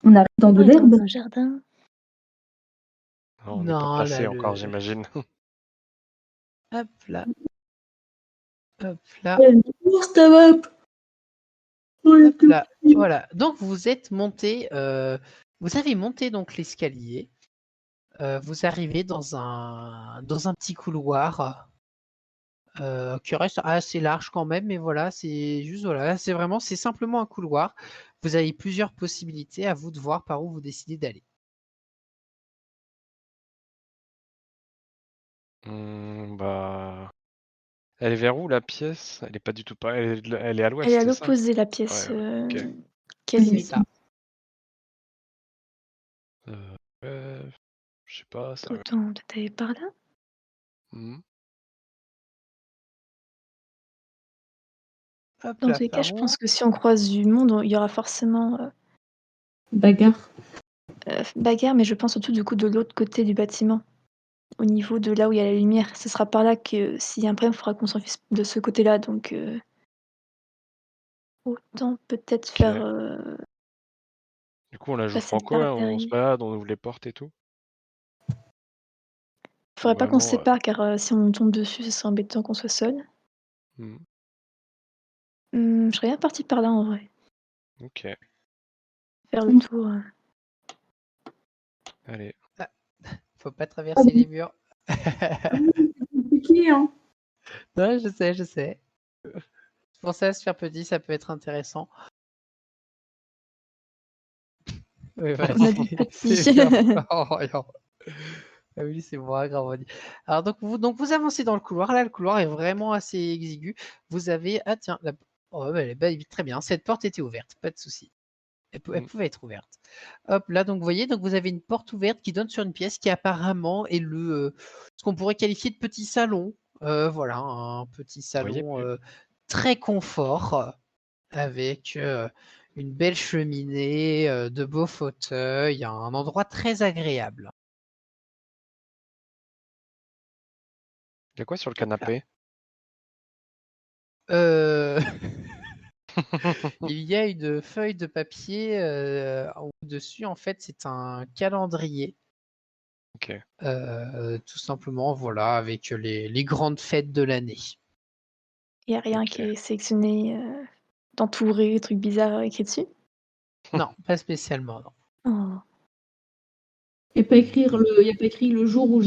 On arrive dans de Ouais, dans l'herbe. un jardin. On n'est pas Non, placé là, encore, j'imagine. hop là, hop là, Ta map. Ouais, hop là. Voilà. Donc vous êtes monté, vous avez monté donc l'escalier. Vous arrivez dans un petit couloir qui reste assez large quand même, mais voilà, c'est juste voilà, c'est simplement un couloir. Vous avez plusieurs possibilités, à vous de voir par où vous décidez d'aller. Bah. Elle est vers où la pièce? Elle est pas du tout pas. Elle est à Elle est l'ouest, à c'est ça? l'opposé, la pièce Ouais, ok. qui est C'est limite. ça. Je sais pas, ça. Autant peut-être aller par là. Hmm. Hop Dans là, tous les cas, par je où? pense que si on croise du monde, il y aura forcément Bagarre. bagarre, mais je pense surtout du coup de l'autre côté du bâtiment, au niveau de là où il y a la lumière. Ce sera par là que s'il y a un problème, il faudra qu'on s'enfuise de ce côté-là. Donc autant peut-être Ok. faire Du coup, on la joue passer franco, par hein, on se derrière. balade, on ouvre les portes et tout. Il faudrait pas qu'on se Vraiment. sépare car si on tombe dessus, ce serait embêtant qu'on soit seul. Hmm. Je serais bien partie par là en vrai, Ok, faire le tour. allez. Ah, faut pas traverser les murs. C'est compliqué, hein. Non, je sais, je sais. Pour ça, se faire petit, ça peut être intéressant. Oui, On a dit vas-y, petit. c'est bien. Oh, non. Ah oui, c'est moi, grave. Alors, donc vous avancez dans le couloir. Là, le couloir est vraiment assez exigu. Vous avez. Ah, tiens, oh, bah, elle est très bien. Cette porte était ouverte, pas de souci. Elle Mm. pouvait être ouverte. Hop, là, donc vous voyez, donc vous avez une porte ouverte qui donne sur une pièce qui apparemment est ce qu'on pourrait qualifier de petit salon. Voilà, un petit Vous voyez salon plus. très confort avec une belle cheminée, de beaux fauteuils, un endroit très agréable. Il y a quoi sur le Hop là. canapé? Euh, il y a une feuille de papier au-dessus, en fait, c'est un calendrier. Ok. Tout simplement, voilà, avec les grandes fêtes de l'année. Il n'y a rien Ok. qui est sélectionné, d'entouré, trucs bizarres écrits dessus. Non, pas spécialement, non. Oh. Il n'y a pas écrit le jour où où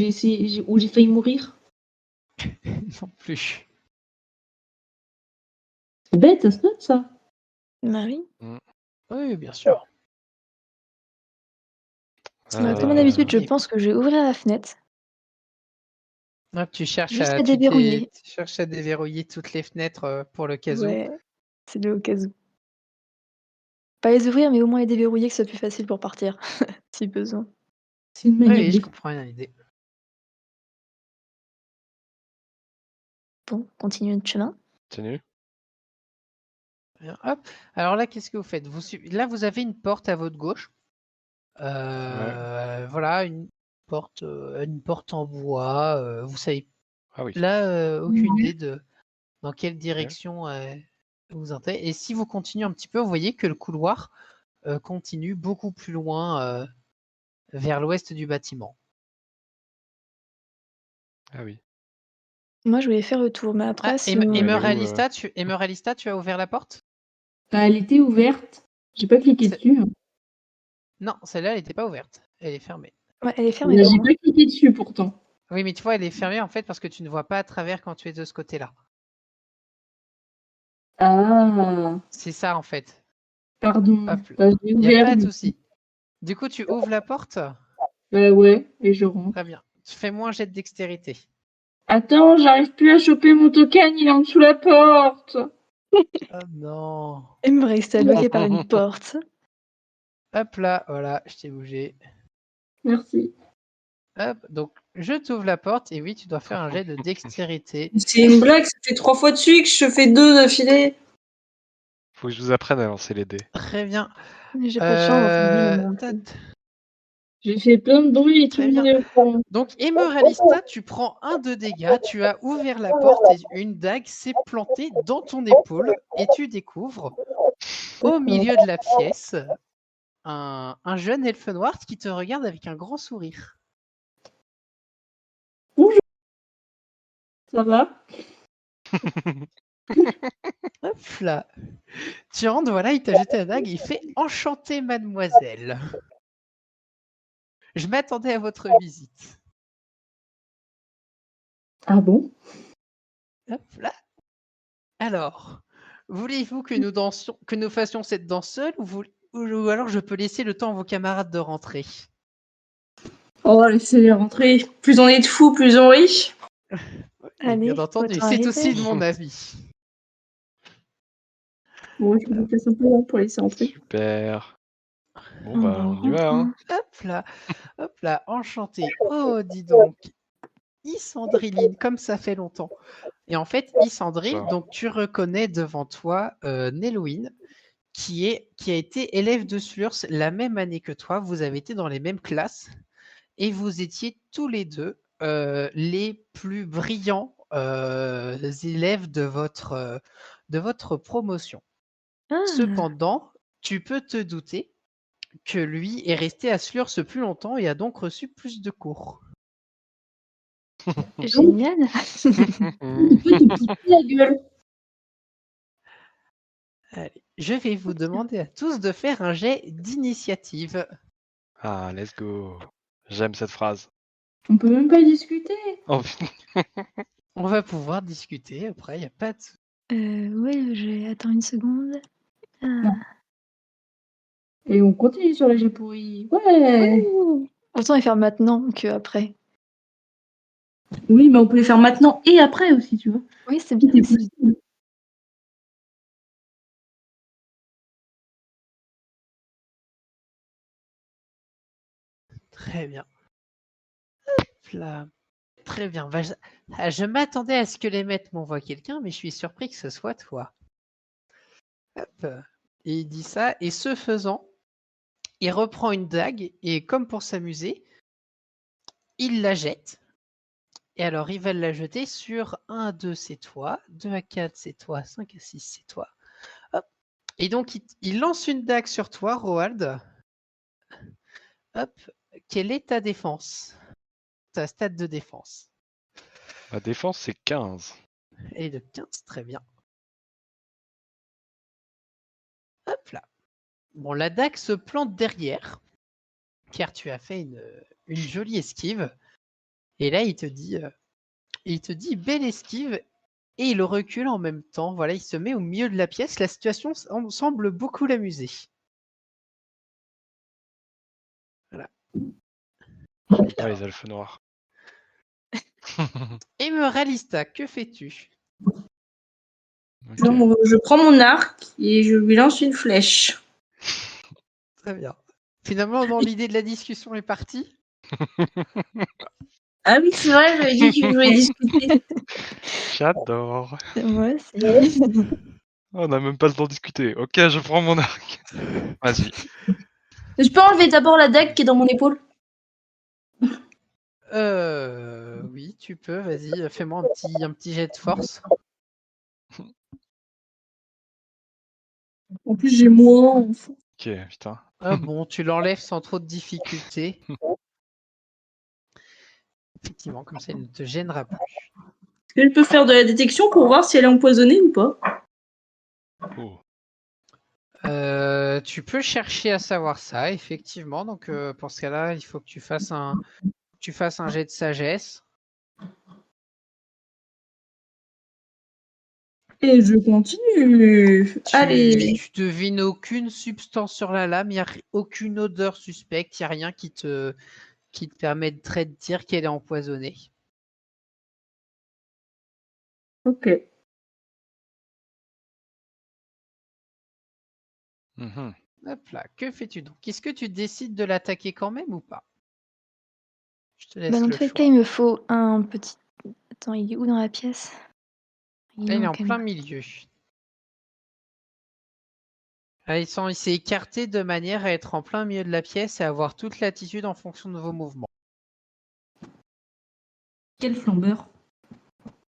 j'ai failli mourir. Non plus. C'est bête, ça se note, ça. Bah oui. Oui, bien sûr. Comme d'habitude, je Et pense que je vais ouvrir la fenêtre. hop, tu Juste à déverrouiller. cherches à déverrouiller toutes les fenêtres pour le cas où. Ouais, c'est le cas où. Pas les ouvrir, mais au moins les déverrouiller, que ce soit plus facile pour partir, si besoin. C'est une Oui, manière oui, je de comprends bien l'idée. Bon, continue notre chemin. Continue. Bien, hop. Alors là, qu'est-ce que vous faites? Là, vous avez une porte à votre gauche. Voilà, une porte en bois. Vous savez Ah oui. là aucune idée de dans quelle Ok. direction vous entrez. Et si vous continuez un petit peu, vous voyez que le couloir continue beaucoup plus loin vers l'ouest du bâtiment. Ah oui. Moi, je voulais faire le tour, mais Ah, après, si on... Elle est où, Emeralista, tu as ouvert la porte? Ah, elle était ouverte. J'ai pas cliqué C'est- dessus. Non, celle-là, elle n'était pas ouverte. Elle est fermée. Ouais, elle est fermée Là, pour j'ai moi. pas cliqué dessus pourtant. Oui, mais tu vois, elle est fermée en fait parce que tu ne vois pas à travers quand tu es de ce côté-là. Ah, C'est ça en fait. pardon. Hop là. Bah, j'ai Il n'y a ouvert. pas de souci. Du coup, tu ouvres la porte? Ouais, et je rentre. Très bien. Fais-moi un jet de dextérité. Attends, j'arrive plus à choper mon token, il est en dessous de la porte. Oh non. Elle me reste bloquée par une porte. Hop là, voilà, je t'ai bougé. Merci. Hop, donc Je t'ouvre la porte et oui, tu dois faire un jet de dextérité. C'est une blague, ça fait 3 fois de suite que je fais 2 d'affilée. Faut que je vous apprenne à lancer les dés. Très bien. J'ai pas de chance dans le monde. J'ai fait plein de bruit et tout Très le bien. monde est au courant. Donc, Emeralista, tu prends 1 de dégâts, tu as ouvert la porte et une dague s'est plantée dans ton épaule et tu découvres au milieu de la pièce un jeune elfe noir qui te regarde avec un grand sourire. Ça va? Hop là. Tu rentres, voilà, il t'a jeté la dague, il fait « Enchanté, mademoiselle. Je m'attendais à votre visite. Ah bon? » Hop là. Alors, voulez-vous que nous dansions, que nous fassions cette danse seule ou alors je peux laisser le temps à vos camarades de rentrer? Oh, laissez-les rentrer. Plus on est de fous, plus on rit. Et Allez, bien entendu, autant c'est arrêter. aussi de mon avis. Bon, je me déplace un peu là pour laisser entrer. Super. Bon, On bah, va on y va, hein. Hop là, enchanté. Oh, dis donc. Isandriline, comme ça fait longtemps. Et en fait, Isandril, Wow. donc tu reconnais devant toi Nelwyn, qui a été élève de Slurs la même année que toi. Vous avez été dans les mêmes classes et vous étiez tous les deux les plus brillants élèves de votre promotion. Ah, Cependant, tu peux te douter que lui est resté à Slurs plus longtemps et a donc reçu plus de cours. génial. Tu peux te pousser la gueule. Allez, je vais vous demander à tous de faire un jet d'initiative. Ah, let's go. J'aime cette phrase. On peut même pas y discuter. Oh, On va pouvoir discuter après, il n'y a pas de... Ouais, attends une seconde. Ah. Et on continue sur les jets pourris. Ouais. Autant les faire maintenant qu'après. Oui, mais on peut les faire maintenant et après aussi, tu vois. Oui, c'est bien C'est aussi. possible. Très bien. Hop là. Très bien. Je m'attendais à ce que les maîtres m'envoient quelqu'un, mais je suis surpris que ce soit toi. Hop. Et il dit ça, et ce faisant, il reprend une dague, et comme pour s'amuser, il la jette. Et alors, il va la jeter sur 1 à 2, c'est toi. 2 à 4, c'est toi. 5 à 6, c'est toi. Hop. Et donc, il lance une dague sur toi, Roald. Hop. Quelle est ta défense? Ta stat de défense. ma défense, c'est 15. Et de 15, très bien. Hop là. Bon, la dague se plante derrière, car tu as fait une jolie esquive. Et là, il te dit belle esquive, et il recule en même temps. Voilà, il se met au milieu de la pièce. La situation semble beaucoup l'amuser. Voilà. Ah, les elfes noirs. Emeralista, que fais-tu? Ok. Donc, je prends mon arc et je lui lance une flèche. Très bien. Finalement, dans l'idée de la discussion est partie. Ah oui, c'est vrai, j'avais dit que je voulais discuter. J'adore. Moi aussi. On n'a même pas le temps de discuter. Ok, je prends mon arc. Vas-y. Je peux enlever d'abord la dague qui est dans mon épaule? Oui, tu peux. Vas-y, fais-moi un petit jet de force. En plus, j'ai moins. Ok, putain. Ah bon, tu l'enlèves sans trop de difficulté. Effectivement, comme ça, il ne te gênera plus. Est-ce que je peux faire de la détection pour voir si elle est empoisonnée ou pas? Oh. Tu peux chercher à savoir ça, effectivement. Donc, pour ce cas-là, il faut que tu fasses un jet de sagesse. Et je continue. Allez. Tu devines aucune substance sur la lame, il n'y a aucune odeur suspecte, il n'y a rien qui te permettrait de dire qu'elle est empoisonnée. Ok. Mhm. Hop là, que fais-tu donc? Est-ce que tu décides de l'attaquer quand même ou pas? Je Je te laisse Bah, dans le tous les choix. cas, il me faut un petit. Attends, il est où dans la pièce? Là, il est où, en quand plein même milieu. Là, il s'est écarté de manière à être en plein milieu de la pièce et avoir toute l'attitude en fonction de vos mouvements. Quel flambeur.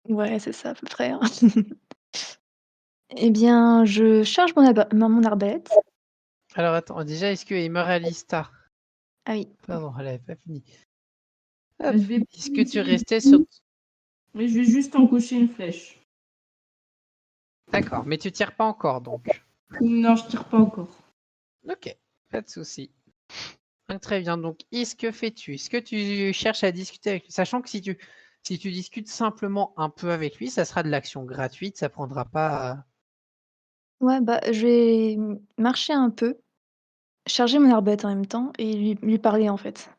Ouais, c'est ça, à peu près. Hein. Eh bien, je charge mon arbalète. Alors attends, déjà, est-ce que Emer Alista... Ah oui. Pardon, elle n'avait pas fini. Bah, Hop. je vais Est-ce que tu utiliser restais tout, sur... mais je vais juste encocher une flèche. D'accord, mais tu tires pas encore, donc. Non, je tire pas encore. Ok, pas de souci. Donc, très bien, donc, que fais-tu? Est-ce que tu cherches à discuter avec lui? Sachant que si tu discutes simplement un peu avec lui, ça sera de l'action gratuite, ça prendra pas... Ouais, bah, je vais marcher un peu, charger mon arbalète en même temps et lui parler, en fait.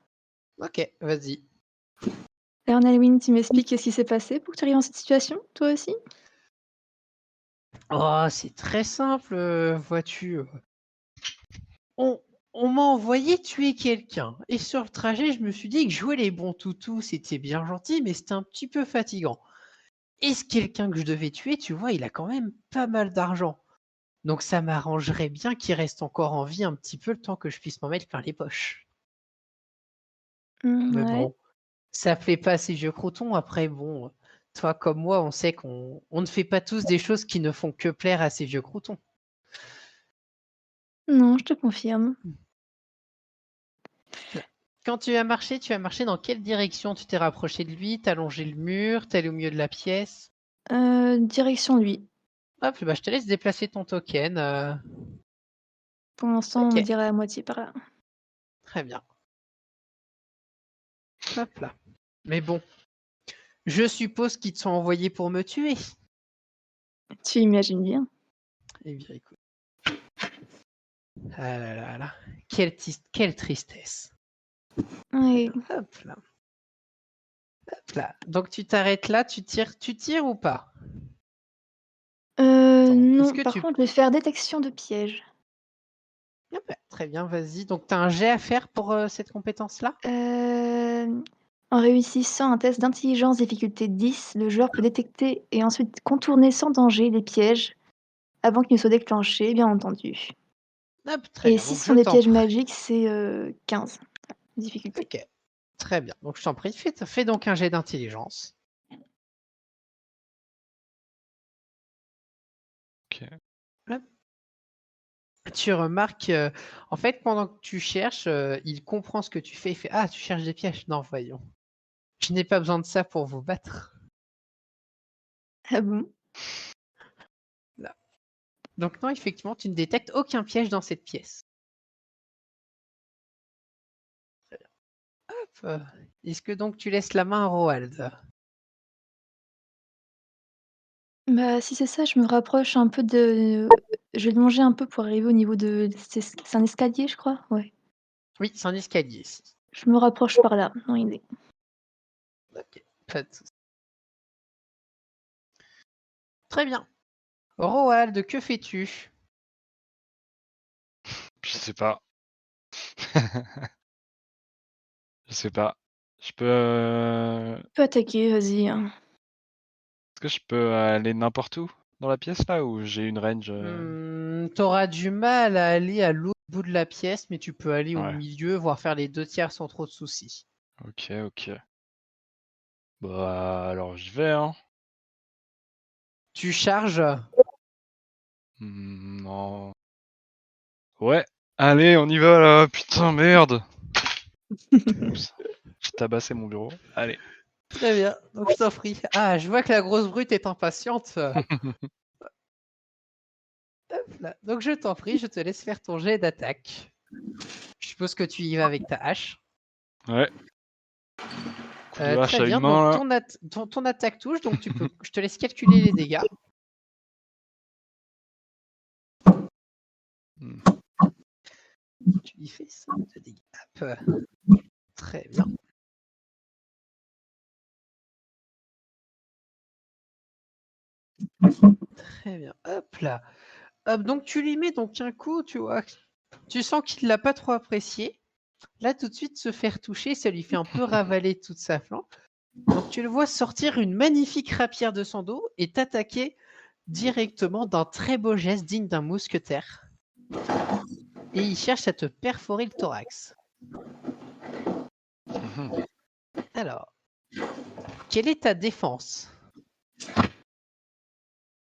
Ok, vas-y. Alors, Nalwin, tu m'expliques ce qui s'est passé pour que tu arrives dans cette situation, toi aussi? Oh, c'est très simple, vois-tu. On, on m'a envoyé tuer quelqu'un. Et sur le trajet, je me suis dit que jouer les bons toutous, c'était bien gentil, mais c'était un petit peu fatigant. Et ce quelqu'un que je devais tuer, tu vois, il a quand même pas mal d'argent. Donc ça m'arrangerait bien qu'il reste encore en vie un petit peu le temps que je puisse m'en mettre plein les poches. Mais Ouais. bon, ça plaît pas à ces vieux croutons. Après, bon, toi comme moi, on sait on ne fait pas tous des choses qui ne font que plaire à ces vieux croutons. Non, je te confirme. Quand tu as marché dans quelle direction? Tu t'es rapproché de lui, t'as longé le mur, t'es allé au milieu de la pièce? Direction lui. Hop, bah, je te laisse déplacer ton token. Pour l'instant, on Ok, va dire à la moitié par là. très bien. Hop là. Mais bon, je suppose qu'ils te sont envoyés pour me tuer. Tu imagines bien. Eh bien, écoute. Ah là là là. Quelle tristesse. Ouais. Hop là. Hop là. Donc tu t'arrêtes là, tu tires ou pas? Attends, est-ce Non, que par tu... contre, je vais faire détection de piège. Ah bah, très bien, vas-y. Donc tu as un jet à faire pour cette compétence-là? En réussissant un test d'intelligence difficulté 10, le joueur peut détecter et ensuite contourner sans danger les pièges avant qu'ils ne soient déclenchés, bien entendu. Hop, très Et bien. si Donc ce je sont des t'en pièges prie. magiques, c'est 15 difficulté. Ok, très bien. Donc je t'en prie, fais donc un jet d'intelligence. Ok. Hop. Tu remarques, en fait, pendant que tu cherches, il comprend ce que tu fais. Il fait: Ah, tu cherches des pièges? Non, voyons. Je n'ai pas besoin de ça pour vous battre. Ah bon? Là. Donc non, effectivement, tu ne détectes aucun piège dans cette pièce. Très bien. Hop. Est-ce que donc tu laisses la main à Roald? Bah, si c'est ça, je me rapproche un peu de. Je vais longer un peu pour arriver au niveau de. C'est un escalier, je crois? Ouais. Oui, c'est un escalier ici. Je me rapproche par là, dans l'idée. Ok, pas de souci. Très bien. Roald, que fais-tu? Je sais pas. Je sais pas. Je peux. Tu peux attaquer, vas-y. Hein. Est-ce que je peux aller n'importe où dans la pièce là ou j'ai une range T'auras du mal à aller à l'autre bout de la pièce, mais tu peux aller au Ouais. milieu, voire faire les 2 tiers sans trop de soucis. Ok, ok. Bah alors j'y vais hein. Tu charges. Non. Ouais. Allez, on y va là. Putain, merde. Oups. J'ai tabassé mon bureau. Allez. Très bien, donc je t'en prie. Ah, je vois que la grosse brute est impatiente. Hop là. Donc je t'en prie, je te laisse faire ton jet d'attaque. Je suppose que tu y vas avec ta hache. Ouais. Coup de hache Très à une bien, donc main là. ton attaque touche, donc je te laisse calculer les dégâts. Hmm. Tu y fais 5 de dégâts. Hop. Très bien. Très bien. Hop là. Hop, donc tu lui mets donc un coup, tu vois. Tu sens qu'il l'a pas trop apprécié. Là, tout de suite, se faire toucher, ça lui fait un peu ravaler toute sa flanque. Donc, tu le vois sortir une magnifique rapière de son dos et t'attaquer directement d'un très beau geste digne d'un mousquetaire. Et il cherche à te perforer le thorax. Mhm. Alors, quelle est ta défense?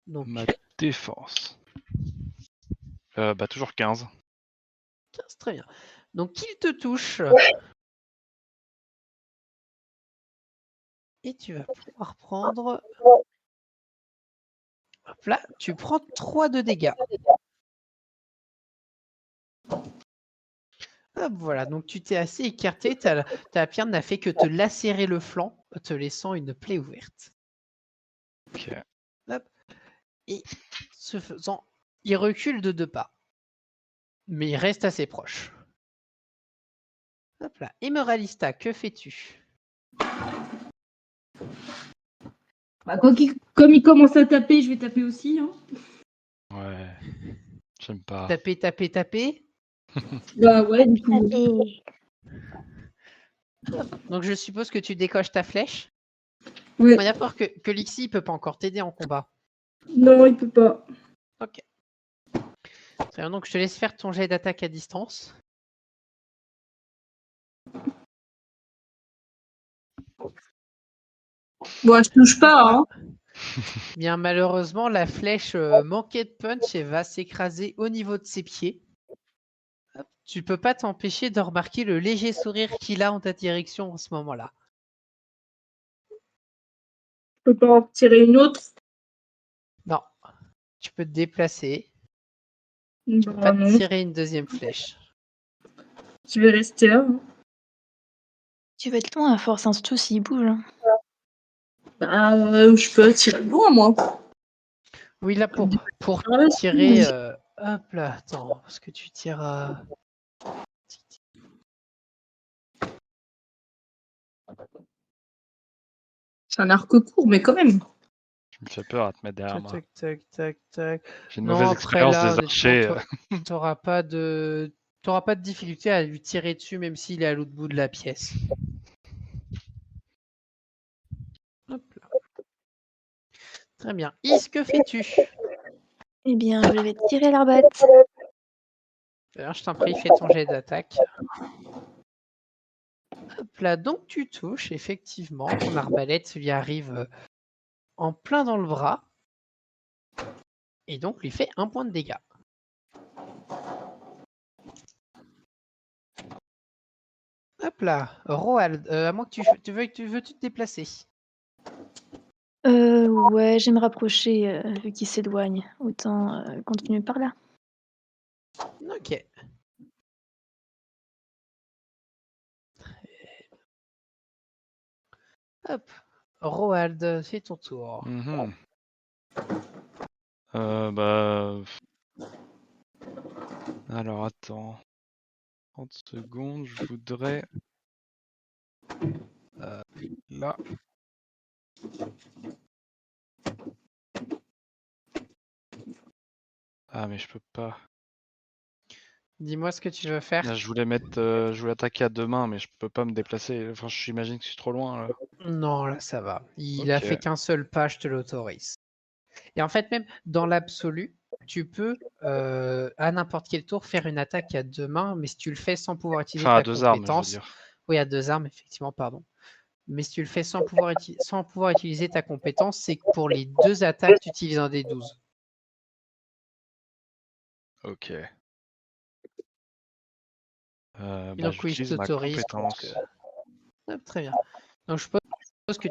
Donc, Ma défense. Toujours 15. 15, très bien. Donc, il te touche. Et tu vas pouvoir prendre... Hop là, tu prends 3 de dégâts. Hop, voilà, donc tu t'es assez écarté, ta pierre n'a fait que te lacérer le flanc, te laissant une plaie ouverte. Ok. Hop. Et ce faisant, il recule de 2 pas. Mais il reste assez proche. Hop là. Emeralista, que fais-tu? Bah, comme il commence à taper, je vais taper aussi. Hein. Ouais. J'aime pas. Taper, taper, taper. Bah ouais, du coup. Et Donc je suppose que tu décoches ta flèche. Ouais. On a peur que Lixi ne peut pas encore t'aider en combat. Non, il peut pas. Ok. Très bien, donc je te laisse faire ton jet d'attaque à distance. Bon, je touche pas, hein. Bien malheureusement, la flèche manquait de punch et va s'écraser au niveau de ses pieds. Hop. Tu peux pas t'empêcher de remarquer le léger sourire qu'il a en ta direction en ce moment-là. Je peux pas en retirer une autre. Non, tu peux te déplacer. Tu peux Bah pas non, tirer une deuxième flèche. je vais rester là. Hein. tu vas être loin à force, hein, surtout s'il bouge. Hein. Bah, je peux tirer loin, moi. Oui, là pour Ah ouais, tirer. Hop là, attends, parce que tu tires à. c'est un arc court, mais quand même. Tu me fais peur à te mettre derrière Tac, moi. tac, tac, tac, tac. J'ai une Non, mauvaise après expérience là, des honnêtement, archers. t'auras pas de difficulté à lui tirer dessus, même s'il est à l'autre bout de la pièce. Hop là. Très bien. Is, que fais-tu? Eh bien, je vais tirer l'arbalète. Alors, je t'en prie, fais ton jet d'attaque. Hop là, donc tu touches, effectivement, ton arbalète lui arrive en plein dans le bras. Et donc lui fait 1 point de dégâts. Hop là, Roald, à moins que tu veux te déplacer. Ouais, je vais me rapprocher vu qu'il s'éloigne. Autant continuer par là. Ok. Hop, Roald, c'est ton tour. Mhm. Bah. Alors attends. 30 secondes, je voudrais. Là. Ah, mais je peux pas. Dis-moi ce que tu veux faire. Là, je voulais attaquer à 2 mains, mais je peux pas me déplacer. Enfin, j'imagine que je suis trop loin là. Non, là ça va. Il a Ok. fait qu'un seul pas, je te l'autorise. Et en fait, même dans l'absolu, tu peux à n'importe quel tour faire une attaque à 2 mains, mais si tu le fais sans pouvoir utiliser Enfin, à ta 2 armes, je veux compétence. dire. Oui, à 2 armes, effectivement, pardon. Mais si tu le fais sans pouvoir utiliser ta compétence, c'est que pour les 2 attaques, tu utilises un D12. Ok. Et Bah, donc oui, je j'utilise ma t'autorise. compétence. Hop, très bien. Donc je suppose que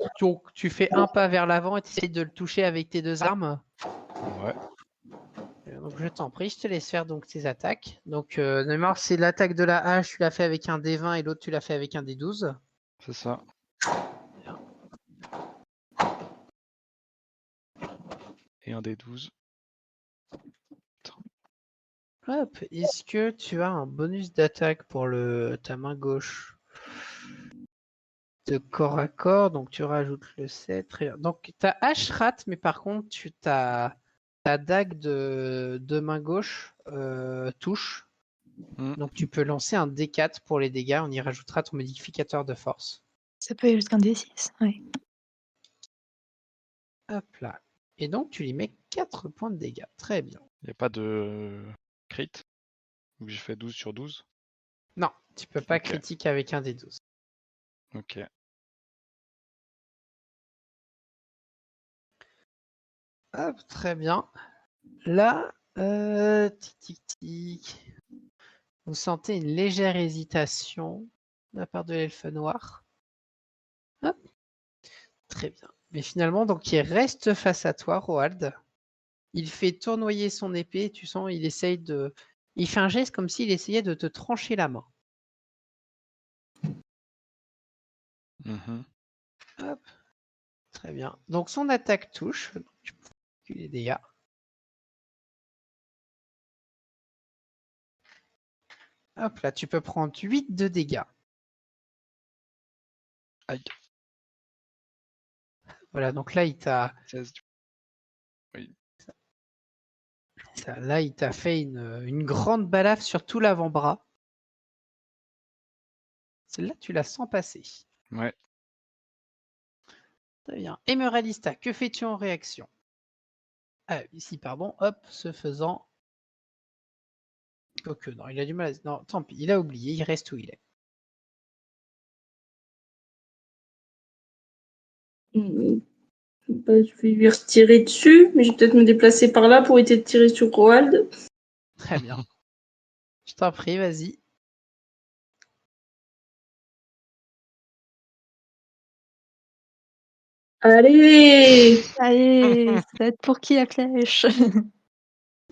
tu fais un pas vers l'avant et tu essayes de le toucher avec tes 2 armes. Ouais, Donc je t'en prie, je te laisse faire donc tes attaques. Donc de mémoire, c'est l'attaque de la hache, tu l'as fait avec un D20 et l'autre tu l'as fait avec un D12. c'est ça. Et un des 12. Hop, est-ce que tu as un bonus d'attaque pour ta main gauche de corps à corps? Donc tu rajoutes le 7. Très bien. Donc ta hache rate, mais par contre ta dague de main gauche touche. Donc tu peux lancer un D4 pour les dégâts, on y rajoutera ton modificateur de force. Ça peut aller jusqu'à un D6, ouais. Hop là. Et donc tu lui mets 4 points de dégâts. Très bien. Il n'y a pas de crit où j'ai fait 12 sur 12. Non, tu peux pas Ok. critique avec un D12. Ok. Hop, très bien. Là, tic tic tic. Vous sentez une légère hésitation de la part de l'elfe noir. Hop. Très bien. Mais finalement, donc il reste face à toi, Roald. Il fait tournoyer son épée. Tu sens, il essaye de. Il fait un geste comme s'il essayait de te trancher la main. Mhm. Hop. Très bien. Donc son attaque touche. Tu peux calculer les dégâts. Hop là, tu peux prendre 8 de dégâts. Aïe. Voilà, donc là, il t'a 16. là, il t'a fait une grande balafre sur tout l'avant-bras. Celle-là, tu la sens passer. Ouais. Très bien. Emeraldista, que fais-tu en réaction? Ah, ici, pardon. Hop, ce faisant. Ok, non, il a du mal. Non, tant pis, il a oublié, il reste où il est. Bah, je vais lui retirer dessus, mais je vais peut-être me déplacer par là pour éviter de tirer sur Roald. Très bien. Je t'en prie, vas-y. Allez! Allez, ça va être pour qui la flèche?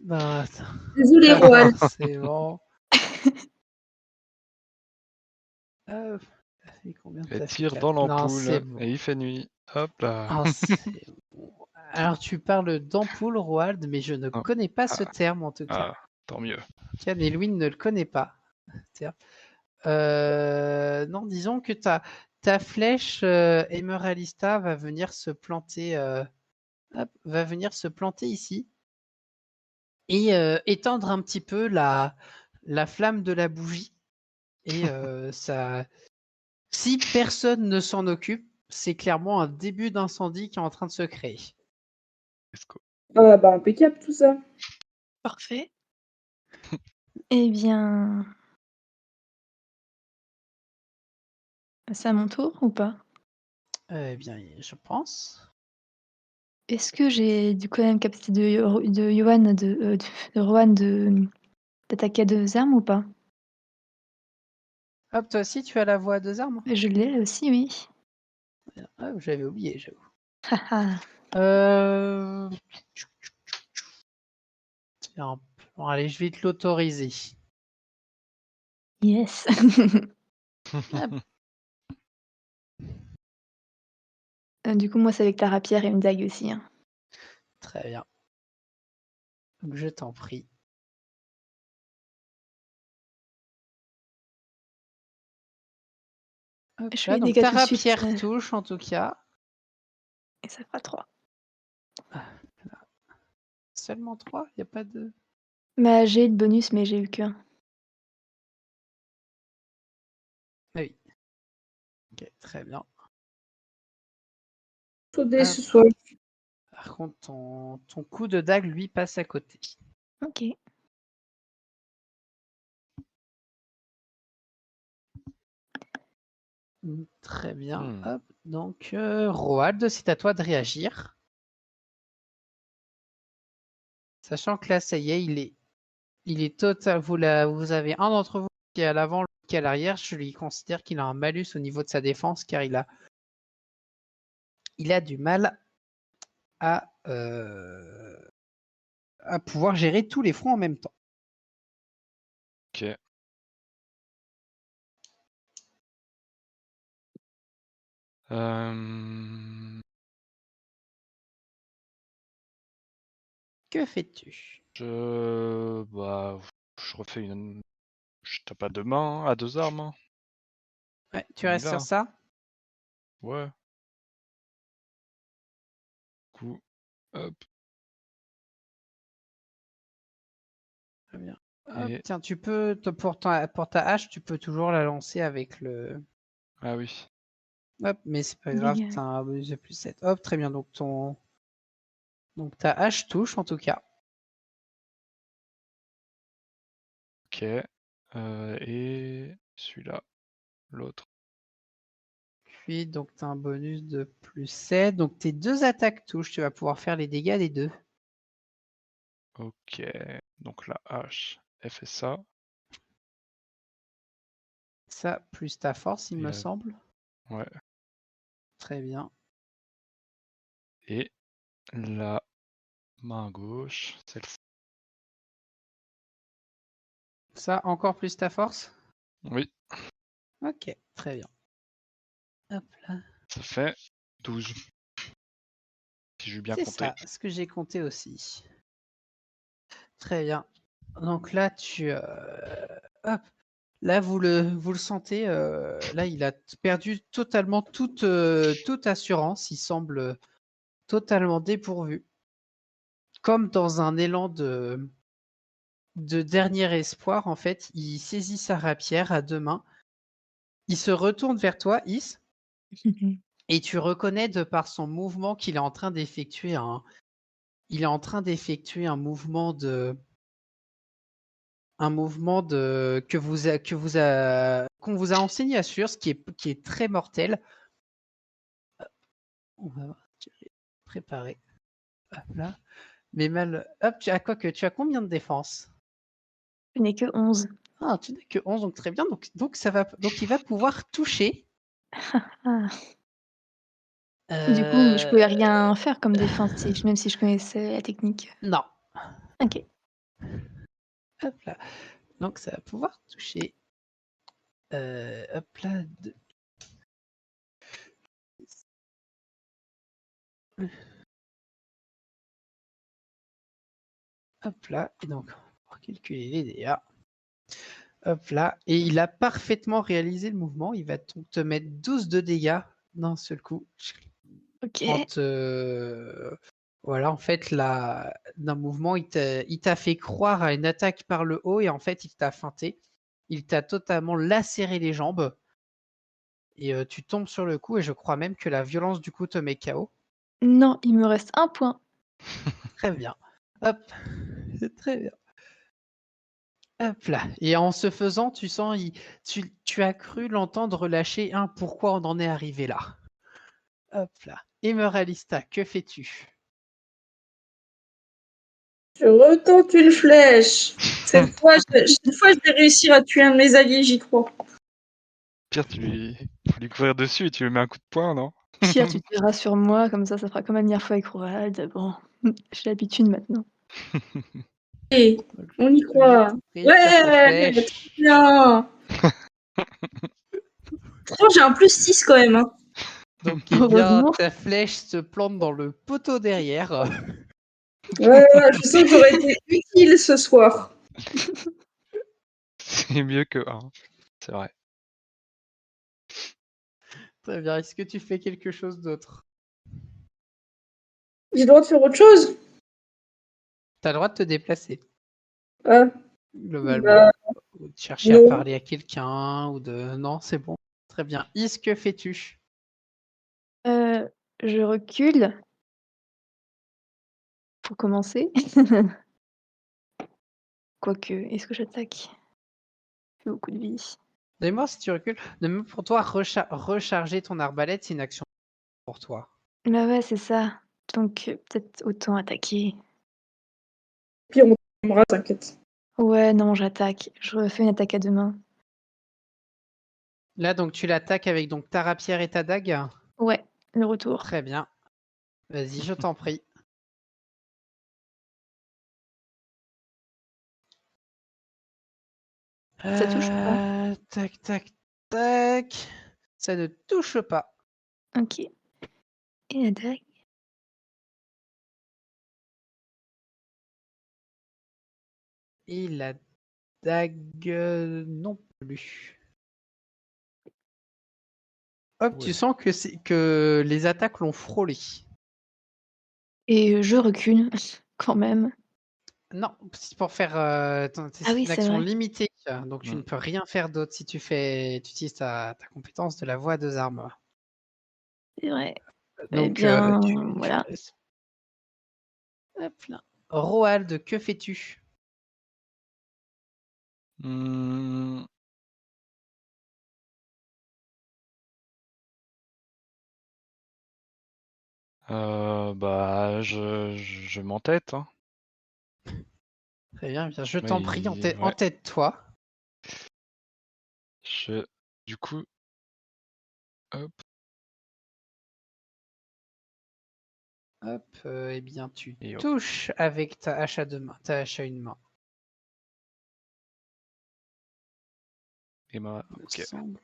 Non, attends. Désolé, Roald. C'est bon. Hop. Ça fait combien Et ça fait tire 4. dans Non, c'est l'ampoule. bon. Et il fait nuit. Hop là. Ah, c'est bon. Alors, tu parles d'ampoule, Roald, mais je ne Oh. connais pas ce Ah. terme en tout cas. Ah, tant mieux. Tiens, Nélwyn ne le connaît pas. Tiens. Non, disons que ta flèche Emeraldista va venir se planter, va venir se planter ici et étendre un petit peu la flamme de la bougie. Et ça, si personne ne s'en occupe, c'est clairement un début d'incendie qui est en train de se créer. Let's go. Ah bah impeccable tout ça. Parfait. Eh bien, c'est à mon tour ou pas? Eh bien, je pense. Est-ce que j'ai du coup la même capacité de Johan de Rohan d'attaquer à 2 armes ou pas? Hop, toi aussi, tu as la voix à 2 armes? Je l'ai aussi, oui. Ah, j'avais oublié, j'avoue. Haha. Euh... Tiens, bon, allez, je vais te l'autoriser. Yes. Ah, Du coup, moi, c'est avec ta rapière et une dague aussi, hein. très bien. Donc, je t'en prie. Hop Je fais là, les donc dégâts ta tout de suite, rapière touche en tout cas. et ça fera 3. Seulement 3, il n'y a pas de. Bah, j'ai eu le bonus, mais j'ai eu que 1. Ah oui. Ok, très bien. Sauter Hop. ce soir. Par contre, ton coup de dague, lui, passe à côté. Ok. Très bien. Hmm. Hop. Donc, Roald, c'est à toi de réagir. Sachant que là, ça y est, il est total. Vous avez un d'entre vous qui est à l'avant, l'autre qui est à l'arrière. Je lui considère qu'il a un malus au niveau de sa défense car il a du mal à pouvoir gérer tous les fronts en même temps. Ok. Que fais-tu? Bah, je refais une. Je tape à 2 mains, à 2 armes. Hein. Ouais, tu On y restes va. sur ça? Ouais. Coup. Hop. Très bien. Et... Tiens, tu peux, pour ta hache, tu peux toujours la lancer avec le... Ah oui. Hop, mais c'est pas grave, Dégâts. t'as un bonus de plus 7. Hop, très bien, donc ta hache touche en tout cas. Ok. Et celui-là. L'autre. Puis, donc t'as un bonus de plus 7. Donc tes 2 attaques touchent, tu vas pouvoir faire les dégâts des 2. Ok. Donc la hache, elle fait ça. Ça, plus ta force, il Et me elle- semble. Ouais. Très bien. Et la main gauche, celle-ci. Ça, encore plus ta force. Oui, Ok, très bien. Hop là. ça fait 12. Si j'ai bien C'est compté. ça, ce que j'ai compté aussi. Très bien. Donc là, hop. Là, vous le sentez. Là, il a perdu totalement toute assurance. Il semble totalement dépourvu. Comme dans un élan de dernier espoir, en fait, il saisit sa rapière à 2 mains. Il se retourne vers toi, Is, et tu reconnais de par son mouvement qu'il est en train d'effectuer un mouvement qu'on vous a enseigné à suivre, ce qui est très mortel. On va voir, je vais préparer. Hop là. Mais mal. Hop, tu as combien de défense? Je n'ai que 11. Ah, tu n'as que 11, donc très bien. Donc il va pouvoir toucher. Ah. Du coup, je Euh, pouvais rien faire comme défense, même si je connaissais la technique. Non. Ok. Hop là. Donc ça va pouvoir toucher. Hop là. Hop là. Et donc, on va calculer les dégâts. Hop là. Et il a parfaitement réalisé le mouvement. Il va donc te mettre 12 de dégâts d'un seul coup. Ok. Voilà, en fait, d'un mouvement, il t'a fait croire à une attaque par le haut et en fait, il t'a feinté. Il t'a totalement lacéré les jambes et tu tombes sur le coup et je crois même que la violence du coup te met KO. Non, il me reste un point. Très bien. Hop. Très bien. Hop là. Et en ce faisant, tu sens, tu as cru l'entendre lâcher un pourquoi on en est arrivé là. Hop là. Emeralista, que fais-tu? Je retente une flèche. Cette fois, je vais réussir à tuer un de mes alliés, j'y crois. Pire, faut lui courir dessus et tu lui mets un coup de poing, non? Pire, tu tireras sur moi, comme ça fera comme la dernière fois avec Roald. Bon, j'ai l'habitude maintenant. Et on y croit. Tire ta Ouais, flèche. très bien. Franchement, j'ai un plus 6 quand même. Hein. Donc, eh bien, Heureusement. ta flèche se plante dans le poteau derrière. Ouais, je sens que j'aurais été utile ce soir. C'est mieux que 1. C'est vrai. Très bien. Est-ce que tu fais quelque chose d'autre? J'ai le droit de faire autre chose? Tu as le droit de te déplacer, Ah, globalement. bah, Ou de chercher à non. parler à quelqu'un, ou de... Non, c'est bon. Très bien. Is, que fais-tu? Je recule. Pour commencer. Quoique, est-ce que j'attaque? J'ai beaucoup de vie. Dis-moi si tu recules. Même pour toi, recharger ton arbalète, c'est une action pour toi. Bah ouais, c'est ça. Donc, peut-être autant attaquer. Pire, on t'aimera, t'inquiète. Ouais, non, j'attaque. Je refais une attaque à 2 mains. Là, donc, tu l'attaques avec donc, ta rapière et ta dague. Ouais, le retour. Très bien. Vas-y, je t'en prie. Ça touche ou pas? Tac, tac, tac. Ça ne touche pas. Ok. Et la dague? Et la dague non plus. Hop, Ouais. tu sens que les attaques l'ont frôlé. Et je recule, quand même. Non, c'est pour faire. C'est Ah oui, une c'est action vrai. limitée, donc tu Mm. ne peux rien faire d'autre si tu utilises ta compétence de la voix à deux armes. C'est vrai. Eh Donc, bien, tu voilà. laisses. Hop là. Roald, que fais-tu? Hmm, bah, je m'entête, hein. Très bien, bien, je t'en Mais prie, ouais, entête-toi. du coup, hop, Hop, eh bien, tu et hop, touches avec ta hache à deux mains, ta hache à une main, et ma, il me ok, semble.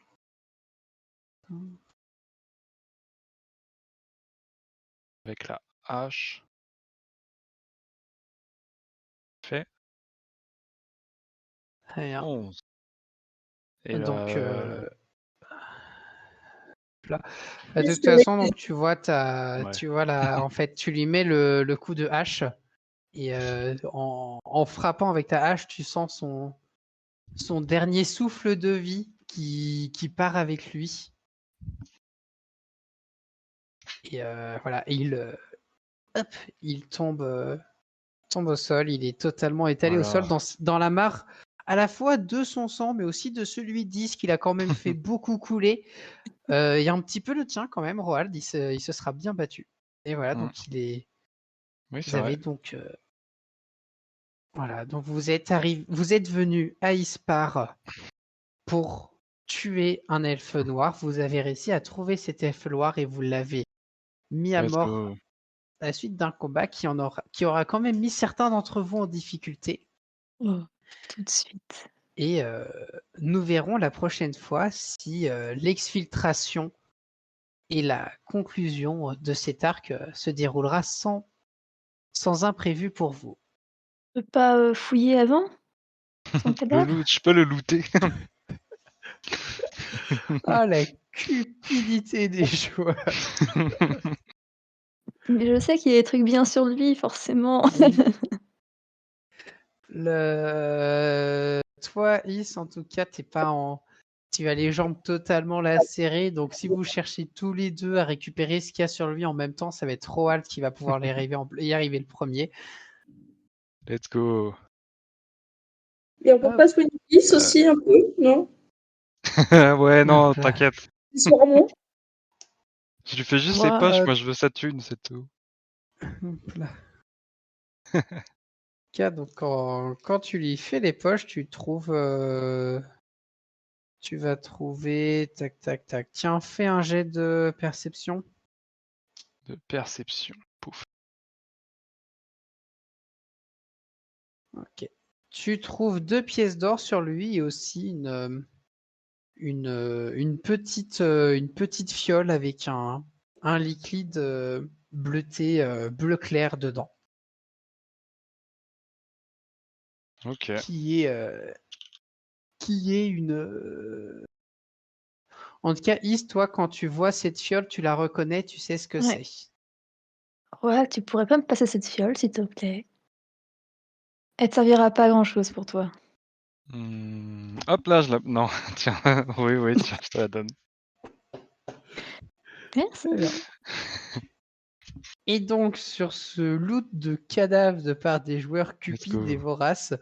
avec la hache, fait Très bien. 11. Et Donc, là, là. De Plus toute que façon, donc ouais, tu vois là, en fait, tu lui mets le coup de hache et en frappant avec ta hache, tu sens son dernier souffle de vie qui part avec lui. Et voilà, et hop, il tombe au sol. Il est totalement étalé au sol voilà. dans la mare, à la fois de son sang, mais aussi de celui d'Is qu'il a quand même fait beaucoup couler. Il y a un petit peu le tien quand même, Roald. Il se sera bien battu. Et voilà, Mm. donc Oui, vous c'est vrai. avez donc voilà, donc vous êtes venu à Ispar pour tuer un elfe noir. Vous avez réussi à trouver cet elfe noir et vous l'avez mis à Let's mort go. à la suite d'un combat qui aura quand même mis certains d'entre vous en difficulté. Oh, tout de suite. Et nous verrons la prochaine fois si l'exfiltration et la conclusion de cet arc se déroulera sans imprévu pour vous. On peut pas fouiller avant son cadavre? Je peux le looter. Ah, la cupidité des joueurs. Mais je sais qu'il y a des trucs bien sur lui, forcément. Toi, Is, en tout cas, t'es pas en. Tu as les jambes totalement lacérées, donc si vous cherchez tous les deux à récupérer ce qu'il y a sur lui en même temps, ça va être Roald qui va pouvoir y arriver le premier. Let's go. Et on peut Hop, pas soigner Lys Euh, aussi un peu, non? Ouais, non, hop là, t'inquiète. Sûrement. Je lui fais juste les moi, poches, moi je veux sa thune, c'est tout. hop là. Donc quand tu lui fais les poches, tu vas trouver, tac, tac, tac. Tiens, fais un jet de perception. De perception. Pouf. Ok. Tu trouves 2 pièces d'or sur lui et aussi une petite fiole avec un liquide bleuté, bleu clair dedans, Ok. qui est une. En tout cas, Is, toi, quand tu vois cette fiole, tu la reconnais, tu sais ce que Ouais. c'est. Ouais, tu pourrais pas me passer cette fiole, s'il te plaît? Elle te servira pas à grand-chose pour toi. Hop là, je la... Non, tiens. Oui, tiens, je te la donne. Merci. Très bien. Et donc, sur ce loot de cadavres de part des joueurs Let's cupides go. et voraces,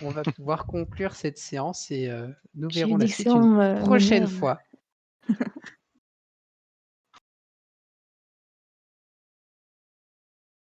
on va pouvoir conclure cette séance et nous J'ai verrons la suite une d'excellents prochaine meneurs. fois.